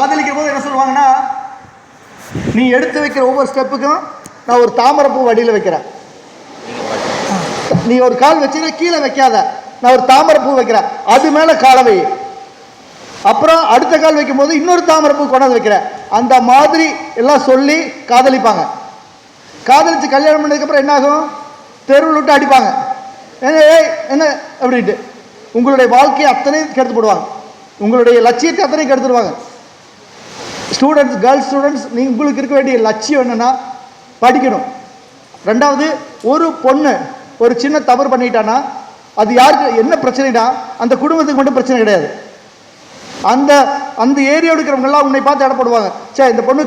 காதலிக்கிற போது என்ன சொல்லுவாங்கன்னா, நீ எடுத்து வைக்கிற ஒவ்வொரு ஸ்டெப்புக்கும் நான் ஒரு தாமரைப்பூ வடியில் வைக்கிறேன். நீ ஒரு கால் வச்சுன்னா கீழே வைக்காத, நான் ஒரு தாமரைப்பூ வைக்கிறேன், அது மேலே காலை வை. அப்புறம் அடுத்த கால் வைக்கும் போது இன்னொரு தாமரைப்பூ கொண்டாந்து வைக்கிறேன். அந்த மாதிரி எல்லாம் சொல்லி காதலிப்பாங்க. காதலிச்சு கல்யாணம் பண்ணதுக்கப்புறம் என்ன ஆகும்? தெருவில் விட்டு அடிப்பாங்க. என்ன அப்படின்ட்டு உங்களுடைய வாழ்க்கையை அத்தனையும் கெடுத்து போடுவாங்க. உங்களுடைய லட்சியத்தை அத்தனையும் கெடுத்துடுவாங்க. ஸ்டூடெண்ட்ஸ், கேர்ள்ஸ் ஸ்டூடெண்ட்ஸ், உங்களுக்கு இருக்க வேண்டிய லட்சியம் என்னென்னா படிக்கணும். ரெண்டாவது, ஒரு பொண்ணு ஒரு சின்ன தவறு பண்ணிட்டான்னா அது யாருக்கு என்ன பிரச்சனைனா அந்த குடும்பத்துக்கு மட்டும் பிரச்சனை கிடையாது. அந்த அந்த ஏரியாவில் இருக்கிறவங்கெல்லாம் உன்னை பார்த்து இடப்படுவாங்க. சே, இந்த பொண்ணு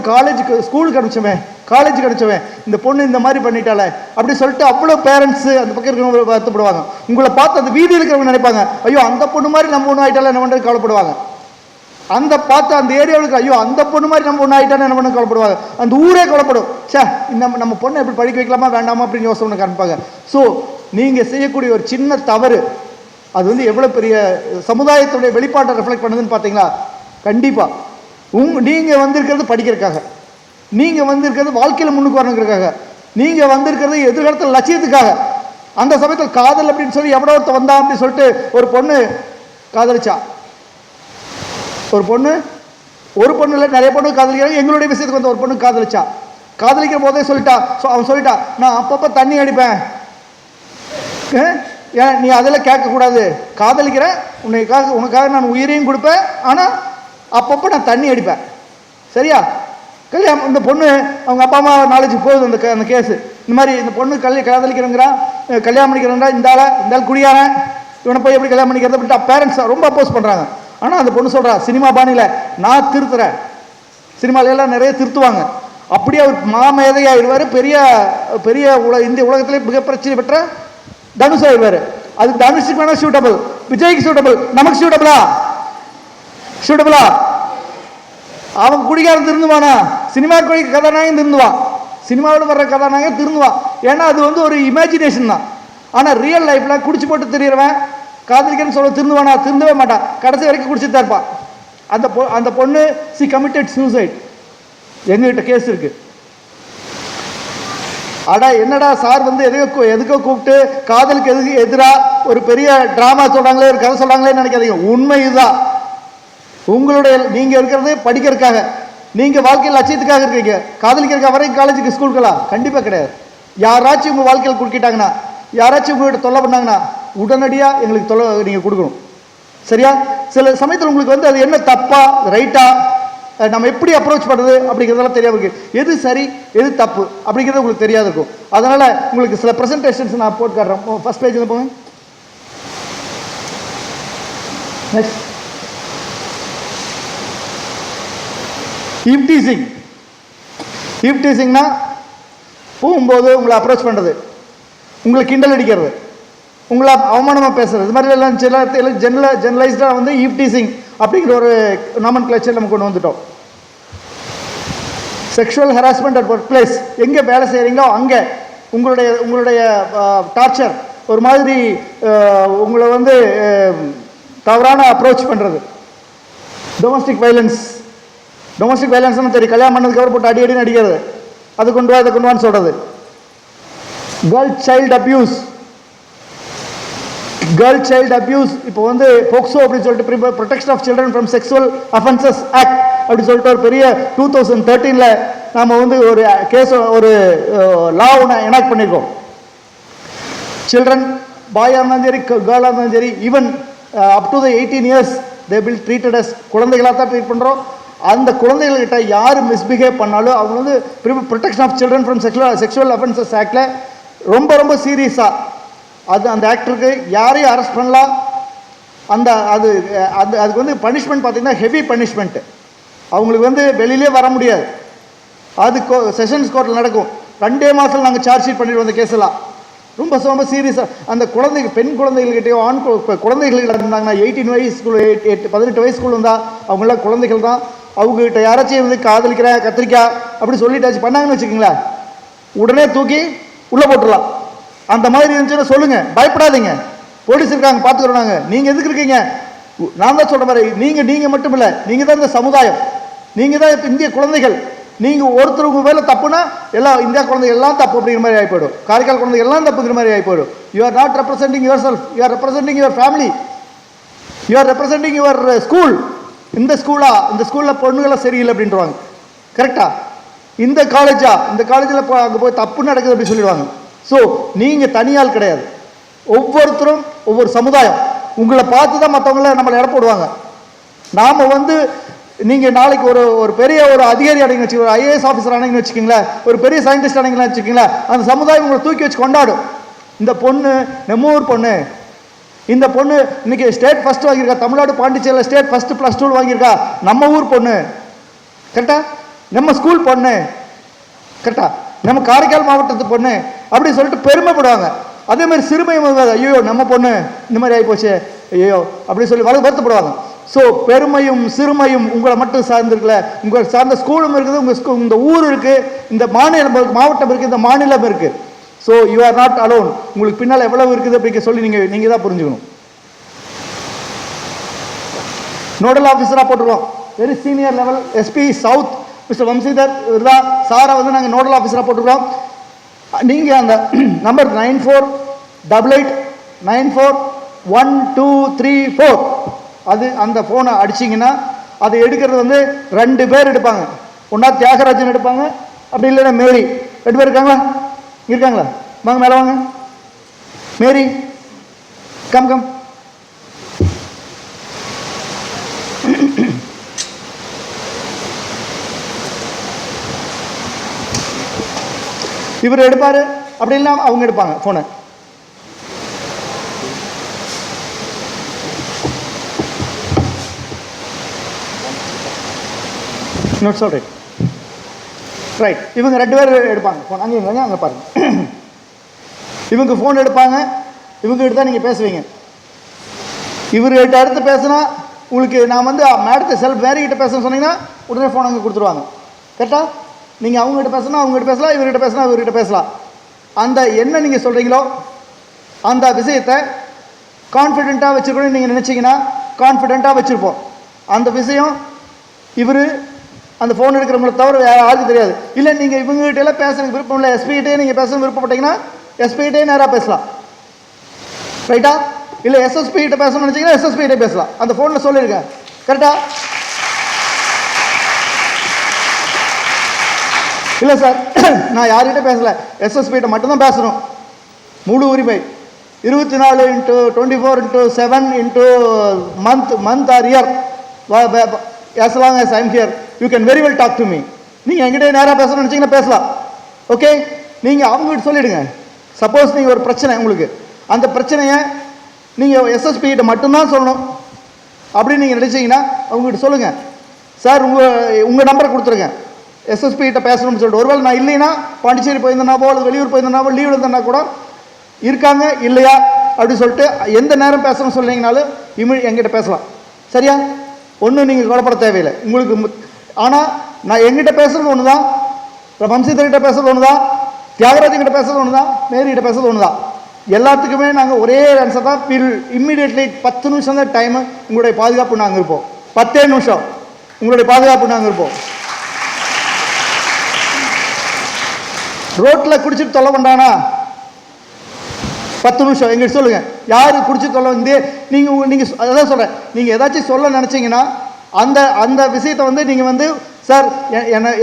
ஸ்கூலுக்கு அனுப்பிச்சவன் இந்த பொண்ணு இந்த மாதிரி பண்ணிட்டாலே அப்படி சொல்லிட்டு அவ்வளோ பேரண்ட்ஸு அந்த பக்கம் இருக்கிறவங்க வருத்தப்படுவாங்க. உங்களை பார்த்து அந்த வீதியில் இருக்கிறவங்க நினைப்பாங்க, ஐயோ அந்த பொண்ணு மாதிரி நம்ம ஒன்று ஆகிட்டாலும் என்ன பண்ணுறது கவலைப்படுவாங்க. அந்த பார்த்து அந்த ஏரியாவுக்கு ஐயோ அந்த பொண்ணு மாதிரி நம்ம ஒன்று ஆகிட்டாலும் என்ன பண்ண கவலைப்படுவாங்க. அந்த ஊரே கவலைப்படும். சே, நம்ம பொண்ணை எப்படி படிக்க வைக்கலாமா வேண்டாமா அப்படின்னு யோசனை காமிப்பாங்க. ஸோ நீங்கள் செய்யக்கூடிய ஒரு சின்ன தவறு அது எவ்வளோ பெரிய சமுதாயத்துடைய வெளிப்பாட்டை ரெஃப்ளெக்ட் பண்ணுதுன்னு பார்த்தீங்களா? கண்டிப்பாக நீங்கள் வந்திருக்கிறது படிக்கிறதுக்காக, நீங்கள் வந்திருக்கிறது வாழ்க்கையில் முன்னுக்கு வரணுங்கிறதுக்காக, நீங்கள் வந்திருக்கிறது எதிர்காலத்தில் லட்சியத்துக்காக. அந்த சமயத்தில் காதல் அப்படின்னு சொல்லி எவ்வளோ ஒருத்த வந்தா அப்படின்னு சொல்லிட்டு ஒரு பொண்ணு காதலிச்சா, ஒரு பொண்ணு இல்லை நிறைய பொண்ணு காதலிக்கிறாங்க. எங்களுடைய விஷயத்துக்கு வந்து ஒரு பொண்ணு காதலிச்சா. காதலிக்கிற போதே அவன் சொல்லிட்டா, நான் அப்பப்போ தண்ணி அடிப்பேன். ஏன் நீ அதெல்லாம் கேட்கக்கூடாது, காதலிக்கிறேன், உனக்காக நான் உயிரையும் கொடுப்பேன், ஆனால் அப்பப்போ நான் தண்ணி அடிப்பேன், சரியா? கல்யாணம் இந்த பொண்ணு அவங்க அப்பா அம்மா நாலேஜ் போகுது அந்த கேஸு. இந்த மாதிரி இந்த பொண்ணு காதலிக்கிறேங்கிறான், கல்யாணம் பண்ணிக்கிறேன்டா, இந்த ஆள் குடியாரன், இவனை போய் எப்படி கல்யாணம் பண்ணிக்கிறத அப்படின்ட்டு பேரண்ட்ஸ் ரொம்ப அப்போஸ் பண்ணுறாங்க. ஆனால் அந்த பொண்ணு சொல்கிறா, சினிமா பாணியில் நான் திருத்துறேன். சினிமாலெல்லாம் நிறைய திருத்துவாங்க. அப்படியே அவர் மாமேதையாகிடுவார். பெரிய இந்திய உலகத்திலே மிக பிரச்சனை பெற்ற தனுஷ் ஆயிடுவார். அது தனுஷுக்கு வேணா சூட்டபிள், விஜய்க்கு சூட்டபிள், நமக்கு சூட்டபிளா? அவன் குடிகாரன் திருந்துவானா? சினிமா கதாநாயகன் திருந்துவான், சினிமாவில் வர்ற கதாநாயகன் திருந்துவான். ஏன்னா அது ஒரு இமேஜினேஷன் தான். ஆனால் ரியல் லைஃப்பில் குடிச்சு போட்டு தெரிகிறவன் காதலிக்கிறேன்னு சொல்ல திருந்துவானா? திருந்தவே மாட்டான். கடைசி வரைக்கும் குடிச்சுட்டு தான் இருப்பான். அந்த பொண்ணு சி கமிட்டட் சூசைட். எங்ககிட்ட கேஸ் இருக்கு. அடா என்னடா சார் எதுக்கோ கூப்பிட்டு காதலுக்கு எதிராக ஒரு பெரிய டிராமா சொல்றாங்களே, ஒரு கதை சொல்றாங்களே நினைக்காதீங்க. உண்மை இதுதான். நீங்க இருக்கிறது படிக்கிறதுக்காக, நீங்க வாழ்க்கையில் லட்சியத்துக்காக இருக்கீங்க. காதலிக்கிறதுக்காக வரைக்கும் காலேஜுக்கு ஸ்கூலுக்கெல்லாம் கண்டிப்பா கிடையாது. யாராச்சும் உங்க வாழ்க்கையில் குறுக்கிட்டாங்கன்னா, யாராச்சும் உங்ககிட்ட தொல்லை பண்ணாங்கன்னா உடனடியாக எங்களுக்கு தொல்லை நீங்க கொடுக்கணும், சரியா? சில சமயத்தில் உங்களுக்கு அது என்ன தப்பா ரைட்டா நம்ம எப்படி அப்ரோச் பண்ணுறது அப்படிங்கிறதெல்லாம் தெரியாது இருக்கு. எது சரி எது தப்பு அப்படிங்கிறது உங்களுக்கு தெரியாது இருக்கும். அதனால உங்களுக்கு சில ப்ரெசன்டேஷன்ஸ் நான் போட்டு காட்டுறேன். ஃபர்ஸ்ட் பேஜில் போங்க. நெக்ஸ்ட், ஈவ் டீசிங்னா போகும்போது உங்களை அப்ரோச் பண்ணுறது, உங்களை கிண்டல் அடிக்கிறது, உங்களை அவமானமாக பேசுறது, இது மாதிரி எல்லாம் ஜெனரலைஸ்டாக ஈவ் டீசிங் அப்படிங்கிற ஒரு நாமன்கிளேச்சர் நம்ம கொண்டு வந்துட்டோம். Sexual harassment at work place, எங்கே வேலை செய்கிறீங்களோ அங்கே உங்களுடைய டார்ச்சர், ஒரு மாதிரி உங்களை தவறான அப்ரோச் பண்ணுறது. டொமஸ்டிக் வயலன்ஸ்னு தெரியும், கல்யாணம் பண்ணதுக்கப்புறம் போட்டு அடிக்கடி நடிக்கிறது, அது கொண்டு வா இதை கொண்டு வான்னு சொல்கிறது. கேர்ள் சைல்டு அபியூஸ் இப்போ போக்சோ அப்படின்னு சொல்லிட்டு protection of children from sexual offences act அப்படின்னு சொல்லிட்டு ஒரு பெரிய 2013 நாம் ஒரு கேஸ், ஒரு லா ஒன்று எனாக்ட் பண்ணியிருக்கோம். சில்ட்ரன் பாயாக இருந்தாலும் சரி கேர்ளாக இருந்தாலும் சரி, even up to 18 years they will treated as குழந்தைகளாக தான் ட்ரீட் பண்ணுறோம். அந்த குழந்தைகள்கிட்ட யார் மிஸ்பிஹேவ் பண்ணாலும் அவங்க protection of children from sexual offences ஆக்டில் ரொம்ப ரொம்ப சீரியஸாக அந்த ஆக்டருக்கு யாரையும் அரெஸ்ட் பண்ணலாம். அதுக்கு பனிஷ்மெண்ட் பார்த்தீங்கன்னா ஹெவி பனிஷ்மெண்ட்டு. அவங்களுக்கு வெளியிலே வர முடியாது. அது செஷன்ஸ் கோர்ட்டில் நடக்கும். 2 மாதத்தில் நாங்கள் சார்ஜ் ஷீட் பண்ணிடுவோம். அந்த கேஸெல்லாம் ரொம்ப சீரியஸாக அந்த பெண் குழந்தைகள்கிட்டயோ ஆண் குழந்தைகள் இருந்தாங்கன்னா 18 வயசுக்குள்ள 18 வயசுக்குள்ள இருந்தால் அவங்களாம் குழந்தைகள் தான். அவங்ககிட்ட யாராச்சும் காதலிக்கிறேன் கத்திரிக்காய் அப்படி சொல்லிட்டாச்சு பண்ணாங்கன்னு வச்சுக்கோங்களேன், உடனே தூக்கி உள்ளே போட்டுடலாம். அந்த மாதிரி இருந்துச்சுன்னா சொல்லுங்க, பயப்படாதீங்க, போலீஸ் இருக்காங்க பார்த்துக்கிறோம். நாங்கள் நீங்கள் எதுக்கு இருக்கீங்க? நான் தான் சொல்ற மாதிரி நீங்க மட்டும் இல்லை, நீங்க தான் இந்த சமுதாயம். நீங்கள் தான் இப்போ இந்திய குழந்தைகள். நீங்கள் ஒருத்தர் உங்கள் மேலே தப்புனா எல்லாம் இந்தியா குழந்தைகள் எல்லாம் தப்பு அப்படிங்கிற மாதிரி ஆகி போயிடும். காரைக்கால் குழந்தைகள் எல்லாம் தப்புங்கிற மாதிரி ஆகி போயிடும். You are not representing your self, you are representing your family, you are representing your school. இந்த ஸ்கூலா, இந்த ஸ்கூலில் பொண்ணுகளை சரியில்லை அப்படின்றாங்க. கரெக்டா? இந்த காலேஜா, இந்த காலேஜில் அங்கே போய் தப்பு நடக்குது அப்படி சொல்லிடுவாங்க. ஸோ நீங்கள் தனியால் கிடையாது, ஒவ்வொருத்தரும் ஒவ்வொரு சமுதாயம். உங்களை பார்த்து தான் மற்றவங்கள நம்மளை இட போடுவாங்க. நாம் நீங்கள் நாளைக்கு ஒரு பெரிய ஒரு அதிகாரி ஆனீங்கன்னு வச்சுக்கோங்க, ஒரு ஐஏஎஸ் ஆஃபீஸர் ஆனீங்கன்னு வச்சுக்கிங்களேன், ஒரு பெரிய சயின்டிஸ்ட் ஆனீங்கன்னு வச்சுக்கிங்களேன், அந்த சமுதாயம் உங்களை தூக்கி வச்சு கொண்டாடும். இந்த பொண்ணு நம்ம ஊர் பொண்ணு, இந்த பொண்ணு இன்னைக்கு ஸ்டேட் ஃபர்ஸ்ட் வாங்கியிருக்கா, தமிழ்நாடு பாண்டிச்சேரியில் ஸ்டேட் ஃபர்ஸ்ட் +2 வாங்கியிருக்கா, நம்ம ஊர் பொண்ணு. கரெக்டா? நம்ம ஸ்கூல் பொண்ணு. கரெக்டா? நம்ம காரைக்கால் மாவட்டத்து பொண்ணு அப்படின்னு சொல்லிட்டு பெருமைப்படுவாங்க. அதே மாதிரி சிறுமை, ஐயோ நம்ம பொண்ணு இந்த மாதிரி ஆகி போச்சு ஐயோ அப்படின்னு சொல்லி வருத்தப்படுவாங்க. ஸோ பெருமையும் சிறுமையும் உங்களை மட்டும் சார்ந்திருக்கல, உங்களை சார்ந்த ஸ்கூலும் இருக்குது, உங்கள் இந்த ஊர் இருக்குது, இந்த மாநிலம் மாவட்டம் இருக்குது, இந்த மாநிலம் இருக்குது. So you are not alone. உங்களுக்கு பின்னால் எவ்வளவு இருக்குது அப்படிங்க சொல்லி நீங்கள் தான் புரிஞ்சுக்கணும். நோடல் ஆஃபீஸராக போட்டுருவோம், very senior level SP south mister Vamsidhar தான் சாரை நாங்கள் நோடல் ஆஃபீஸராக போட்டுருக்கோம். நீங்கள் அந்த நம்பர் 9488941234 அது அந்த ஃபோனை அடிச்சிங்கன்னா அதை எடுக்கிறது 2 பேர் எடுப்பாங்க. ஒன்றா தியாகராஜன் எடுப்பாங்க, அப்படி இல்லைன்னா மேரி. 2 பேர் இருக்காங்களா? வாங்க மேலே வாங்க. மேரி கம் கம். இவர் எடுப்பாரு, அப்படி இல்லாம அவங்க எடுப்பாங்க போனை. ரைட், இவங்க 2 பேர் எடுப்பாங்க போன். அங்கே பாருங்க, இவங்க போன் எடுப்பாங்க, இவங்க கிட்ட தான் நீங்க பேசுவீங்க. இவர்கிட்ட அடுத்து பேசினா உங்களுக்கு நான் மேடத்தை செல்ஃப் மேரி கிட்ட பேசணும்னு சொன்னீங்கன்னா உடனே ஃபோன் அங்கே கொடுத்துருவாங்க. கரெக்டா? நீங்கள் அவங்ககிட்ட பேசினா அவங்ககிட்ட பேசலாம், இவர்கிட்ட பேசினா இவர்கிட்ட பேசலாம். அந்த என்ன நீங்கள் சொல்கிறீங்களோ அந்த விஷயத்தை கான்ஃபிடென்ட்டாக வச்சுருக்கணும்னு நீங்கள் நினச்சிங்கன்னா கான்ஃபிடென்ட்டாக வச்சுருப்போம். அந்த விஷயம் இவர் அந்த ஃபோன் எடுக்கிறவங்களை தவிர யாருக்கும் தெரியாது. இல்லை நீங்கள் இவங்ககிட்ட எல்லாம் பேசுறதுக்கு விருப்பம் இல்லை, எஸ்பிகிட்டே நீங்கள் பேச விருப்பப்பட்டீங்கன்னா எஸ்பிகிட்டே நேராக பேசலாம். ரைட்டா? இல்லை எஸ்எஸ்பி கிட்ட பேசணும்னு நினச்சிங்கன்னா எஸ்எஸ்பி கிட்டே பேசலாம். அந்த ஃபோனில் சொல்லியிருக்கேன். கரெக்டா? இல்லை சார் நான் யார்கிட்ட பேசலை, எஸ்எஸ்பி கிட்ட மட்டும்தான் பேசணும். முழு உரிமை. 24/7/7 month or year, as long as I am here, you can very well talk to me. நீங்கள் என்கிட்ட நேராக பேசணும்னு நினச்சிங்கன்னா பேசலாம். ஓகே? நீங்கள் அவங்ககிட்ட சொல்லிவிடுங்க. சப்போஸ் நீங்கள் ஒரு பிரச்சனை உங்களுக்கு, அந்த பிரச்சனையை நீங்கள் எஸ்எஸ்பி கிட்ட மட்டும்தான் சொல்லணும் அப்படின்னு நீங்கள் நினச்சிங்கன்னா அவங்ககிட்ட சொல்லுங்கள். சார் உங்கள் நம்பரை கொடுத்துருங்க, எஸ்எஸ்பி கிட்ட பேசணும்னு சொல்லிட்டு. ஒருவேளை நான் இல்லைன்னா பாண்டிச்சேரி போயிருந்தேனாவோ அல்லது வெளியூர் போயிருந்தனாவோ லீவ் இருந்தேன்னா கூட இருக்காங்க இல்லையா அப்படின்னு சொல்லிட்டு எந்த நேரம் பேசணும்னு சொன்னீங்கனாலும் எங்கிட்ட பேசலாம். சரியா? ஒன்றும் நீங்கள் கவலைப்பட தேவையில்லை உங்களுக்கு. ஆனால் நான் எங்கிட்ட பேசுறது ஒன்று தான், வம்சிதர்கிட்ட பேசுறது ஒன்று தான், தியாகராஜன் கிட்ட பேசுறது ஒன்று தான், மேரிகிட்ட பேசுறது ஒன்று தான். எல்லாத்துக்குமே நாங்கள் ஒரே ஆன்சர் தான். இம்மிடியட்லி 10 நிமிஷம் தான் டைமு. உங்களுடைய பாதுகாப்பு நாங்கள் இருப்போம். 10 நிமிஷம் உங்களுடைய பாதுகாப்பு நாங்கள் இருப்போம். ரோட்டில் குடிச்சிட்டு தொல்லை பண்ணுறானா 10 நிமிஷம் எங்கிட்ட சொல்லுங்கள். யார் குடிச்சு தொல்லை நீங்கள் அதான் சொல்கிறேன். நீங்கள் ஏதாச்சும் சொல்ல நினச்சிங்கன்னா அந்த விஷயத்தை நீங்கள் சார்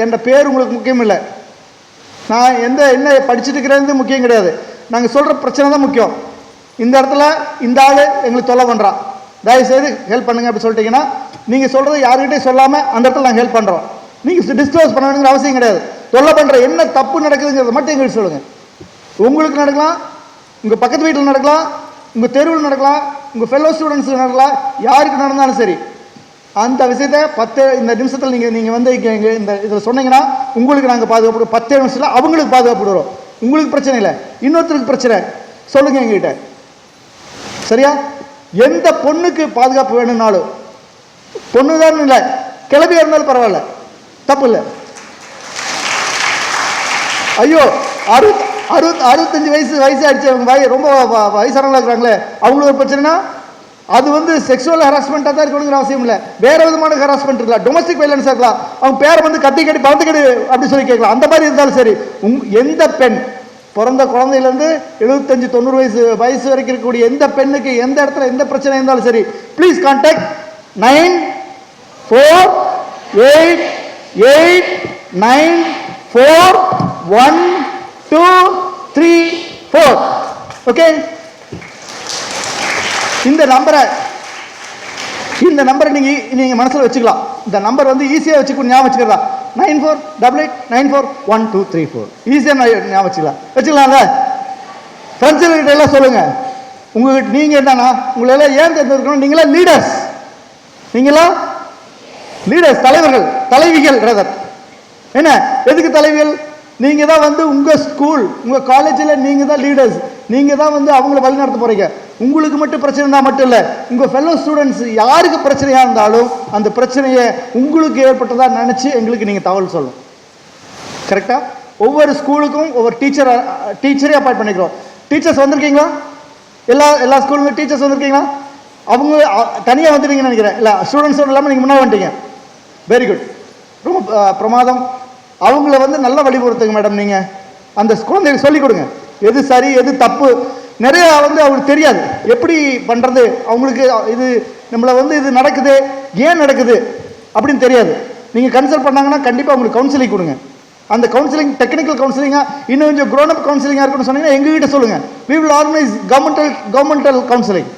என் பேர் உங்களுக்கு முக்கியம் இல்லை, நான் என்ன படிச்சுட்டு இருக்கிறது முக்கியம் கிடையாது, நாங்கள் சொல்கிற பிரச்சனை தான் முக்கியம். இந்த இடத்துல இந்த ஆள் எங்களுக்கு தொல்லை பண்ணுறான், தயவுசெய்து ஹெல்ப் பண்ணுங்க அப்படி சொல்லிட்டீங்கன்னா நீங்கள் சொல்கிறது யாருக்கிட்டே சொல்லாமல் அந்த இடத்துல நாங்கள் ஹெல்ப் பண்ணுறோம். நீங்கள் டிஸ்க்ளோஸ் பண்ண வேண்டிய அவசியம் கிடையாது. தொல்லை பண்ணுற என்ன தப்பு நடக்குதுங்கிறத மட்டும் எங்களுக்கு சொல்லுங்கள். உங்களுக்கு நடக்கலாம், உங்கள் பக்கத்து வீட்டில் நடக்கலாம், உங்கள் தெருவில் நடக்கலாம், உங்கள் ஃபெல்லோ ஸ்டூடெண்ட்ஸுக்கு நடக்கலாம், யாருக்கு நடந்தாலும் சரி அந்த விஷயத்தை 10 இந்த நிமிஷத்தில் நீங்கள் இந்த இதில் சொன்னீங்கன்னா உங்களுக்கு நாங்கள் பாதுகாப்பு 10 நிமிஷத்தில் அவங்களுக்கு பாதுகாப்பு வரும். உங்களுக்கு பிரச்சனை இல்லை, இன்னொருத்தருக்கு பிரச்சனை சொல்லுங்கள் எங்ககிட்ட. சரியா? எந்த பொண்ணுக்கு பாதுகாப்பு வேணும்னாலும், பொண்ணு தான் இல்லை கிளம்பியா இருந்தாலும் பரவாயில்ல, தப்பு இல்லை. ஐயோ 65 வயசு ஆயிடுச்சு, அவங்க ரொம்ப வயசானவங்களா இருக்கிறாங்களே அவங்களுக்கு ஒரு பிரச்சனைனா அது வந்து செக்ஷுவல் ஹராஸ்மெண்ட்டாக தான் இருக்கணுங்கிற அவசியம் இல்லை, வேற விதமான ஹராஸ்மெண்ட் இருக்கலாம், டொமஸ்டிக் வைலன்ஸாக இருக்கலாம். அவங்க பேரை வந்து கத்தி கட்டி பறந்து கட்டி அப்படி சொல்லி கேட்கலாம். அந்த மாதிரி இருந்தாலும் சரி, எந்த பெண் பிறந்த குழந்தையிலேருந்து 75-90 வயசு வரைக்கும் இருக்கக்கூடிய எந்த பெண்ணுக்கு எந்த இடத்துல எந்த பிரச்சனை இருந்தாலும் சரி, ப்ளீஸ் கான்டாக்ட் 9488941234. ஓகே, இந்த நம்பரை நீங்க மனசுல வச்சுக்கலாம். இந்த நம்பர் வந்து ஈஸியா வச்சுக்கணும், ஞாபகம் வச்சுக்கிறதா 9488941234. ஈஸியா ஞாபகம் வச்சுக்கலாம்ல. ஃப்ரெண்ட்ஸுகிட்ட எல்லாம் சொல்லுங்க, உங்ககிட்ட நீங்க என்னன்னா உங்களை எல்லாம் ஏன் தெரிஞ்சிருக்கணும், நீங்களா லீடர்ஸ், தலைவர்கள், தலைவிகள். என்ன எதுக்கு தலைவிகள்? நீங்க தான் வந்து உங்க ஸ்கூல் உங்க காலேஜில் நீங்க தான் லீடர்ஸ், நீங்க தான் வந்து அவங்கள வழிநடத்த போறீங்க. உங்களுக்கு மட்டும் பிரச்சனை இருந்தால் மட்டும் இல்லை, உங்க ஃபெல்லோ ஸ்டூடெண்ட்ஸ் யாருக்கு பிரச்சனையா இருந்தாலும் அந்த பிரச்சனையை உங்களுக்கு ஏற்பட்டதா நினைச்சு எங்களுக்கு நீங்க தகவல் சொல்லணும். கரெக்டா? ஒவ்வொரு ஸ்கூலுக்கும் ஒவ்வொரு டீச்சரே அப்பாயிண்ட் பண்ணிக்கிறோம். டீச்சர்ஸ் வந்திருக்கீங்களா? எல்லா ஸ்கூலுக்கும் டீச்சர்ஸ் வந்திருக்கீங்களா? அவங்க தனியாக வந்துட்டீங்கன்னு நினைக்கிறேன். இல்லை, ஸ்டூடெண்ட்ஸோட இல்லாமல் நீங்கள் முன்னாடி வந்துட்டீங்க. வெரி குட், ரொம்ப பிரமாதம். அவங்கள வந்து நல்லா வழிபடுத்துங்க மேடம். நீங்கள் அந்த குழந்தைகளுக்கு சொல்லிக் கொடுங்க, எது சரி எது தப்பு. நிறைய வந்து அவங்களுக்கு தெரியாது எப்படி பண்ணுறது, அவங்களுக்கு இது நம்மளை வந்து இது நடக்குது ஏன் நடக்குது அப்படின்னு தெரியாது. நீங்கள் கன்சல்ட் பண்ணாங்கன்னா கண்டிப்பாக அவங்களுக்கு கவுன்சிலிங் கொடுங்க. அந்த கவுன்சிலிங் டெக்னிக்கல் கவுன்சிலிங்காக இன்னும் கொஞ்சம் க்ரோன் அப் கவுன்சிலிங்காக இருக்குன்னு சொன்னீங்கன்னா எங்ககிட்ட சொல்லுங்கள். We will organise governmental counselling.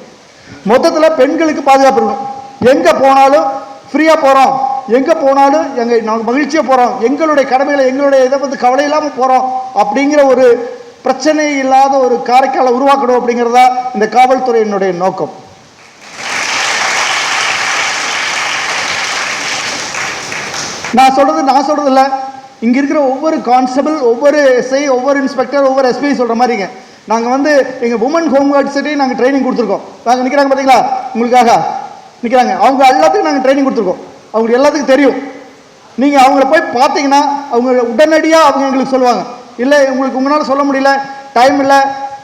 மொத்தத்தில் பெண்களுக்கு பாதுகாப்பு இருக்கணும். எங்கே போனாலும் ஃப்ரீயாக போகிறோம், எங்கே போனாலும் நாங்கள் மகிழ்ச்சியாக போகிறோம், எங்களுடைய கடமைகளை எங்களுடைய இதை வந்து கவலை இல்லாமல் போகிறோம் அப்படிங்கிற ஒரு பிரச்சனை இல்லாத ஒரு காரைக்காலை உருவாக்கணும் அப்படிங்கிறதா இந்த காவல்துறையினுடைய நோக்கம். நான் சொல்றது இல்லை, இங்கே இருக்கிற ஒவ்வொரு கான்ஸ்டபிள், ஒவ்வொரு எஸ்ஐ, ஒவ்வொரு இன்ஸ்பெக்டர், ஒவ்வொரு எஸ்பி சொல்கிற மாதிரிங்க. நாங்கள் வந்து எங்கள் உமன் ஹோம் கார்ட்ஸ்கிட்டே நாங்கள் ட்ரைனிங் கொடுத்துருக்கோம். நாங்கள் நிற்கிறாங்க பார்த்தீங்களா, உங்களுக்காக நிற்கிறாங்க. அவங்க எல்லாத்துக்கும் நாங்கள் ட்ரைனிங் கொடுத்துருக்கோம். அவங்களுக்கு எல்லாத்துக்கும் தெரியும். நீங்கள் அவங்கள போய் பார்த்தீங்கன்னா அவங்க உடனடியாக அவங்க எங்களுக்கு சொல்லுவாங்க. இல்லை உங்களுக்கு உங்களால் சொல்ல முடியல, டைம் இல்லை,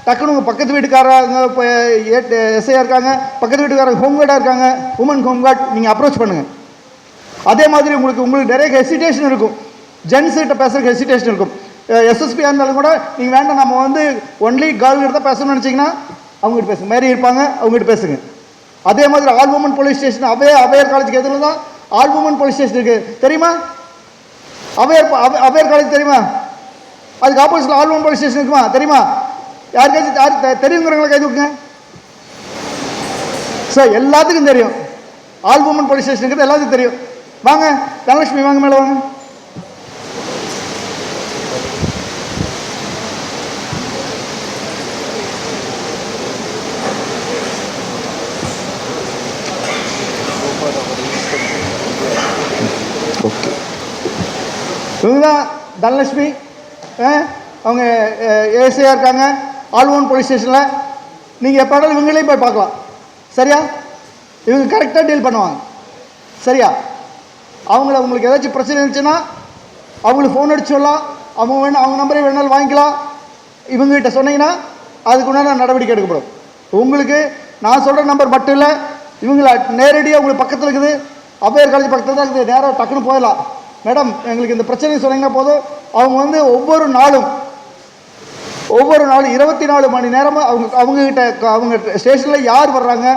டக்குன்னு உங்கள் பக்கத்து வீட்டுக்காரங்க இப்போ எஸ்ஐயாக இருக்காங்க, பக்கத்து வீட்டுக்காரங்க ஹோம் கார்டாக இருக்காங்க, உமன் ஹோம் கார்டு நீங்கள் அப்ரோச் பண்ணுங்கள். அதே மாதிரி உங்களுக்கு நிறைய ஹெசிடேஷன் இருக்கும், ஜென்ஸ்கிட்ட பேசுகிறதுக்கு ஹெசிடேஷன் இருக்கும். எஸ்எஸ்பியாக இருந்தாலும் கூட நீங்கள் வேண்டாம், நம்ம வந்து ஒன்லி கேர்ள்கிட்ட தான் பேசணும்னு நினச்சிங்கன்னா அவங்ககிட்ட பேசுங்க. மேரி இருப்பாங்க, அவங்ககிட்ட பேசுங்க. அதே மாதிரி all woman police station Avvaiyar காலேஜுக்கு எதிரில் தான் ஆல் உமன் போலீஸ் ஸ்டேஷன் இருக்குது, தெரியுமா? அவையர் காலேஜ் தெரியுமா? அதுக்கு ஆப்போசிட்ல ஆல் உமன் போலீஸ் ஸ்டேஷன் இருக்குமா, தெரியுமா? யாருக்காச்சும் தெரியுங்கிறவங்களை கை தூக்குங்க. சார் எல்லாத்துக்கும் தெரியும், ஆல் உமன் போலீஸ் ஸ்டேஷன் இருக்கிறது எல்லாத்துக்கும் தெரியும். வாங்க தனலட்சுமி, வாங்க மேலே வாங்க. ஓகே, இவங்க தான் தனலட்சுமி. அவங்க ஏசியாக இருக்காங்க ஆல் உமன் போலீஸ் ஸ்டேஷனில். நீங்கள் எப்போ வேணாலும் இவங்களையும் போய் பார்க்கலாம். சரியா? இவங்க கரெக்டாக டீல் பண்ணுவாங்க. சரியா? உங்களுக்கு ஏதாச்சும் பிரச்சனை இருந்துச்சுன்னா அவங்களுக்கு ஃபோன் அடிச்சு சொல்லலாம். அவங்க நம்பரை வேணாலும் வாங்கிக்கலாம். இவங்ககிட்ட சொன்னீங்கன்னா அதுக்கு உண்டான நடவடிக்கை எடுக்கப்படும். உங்களுக்கு நான் சொல்கிற நம்பர் மட்டும் இல்லை, இவங்கள நேரடியாக உங்களுக்கு பக்கத்தில் இருக்குது, அவையர் காலேஜ் பக்கத்தில் தான் இருக்குது, நேராக டக்குன்னு போயிடலாம். மேடம் எங்களுக்கு இந்த பிரச்சனை சொன்னீங்கன்னா போதும். அவங்க வந்து ஒவ்வொரு நாளும் 24 மணி நேரமும் அவங்ககிட்ட அவங்க ஸ்டேஷனில் யார் வர்றாங்க,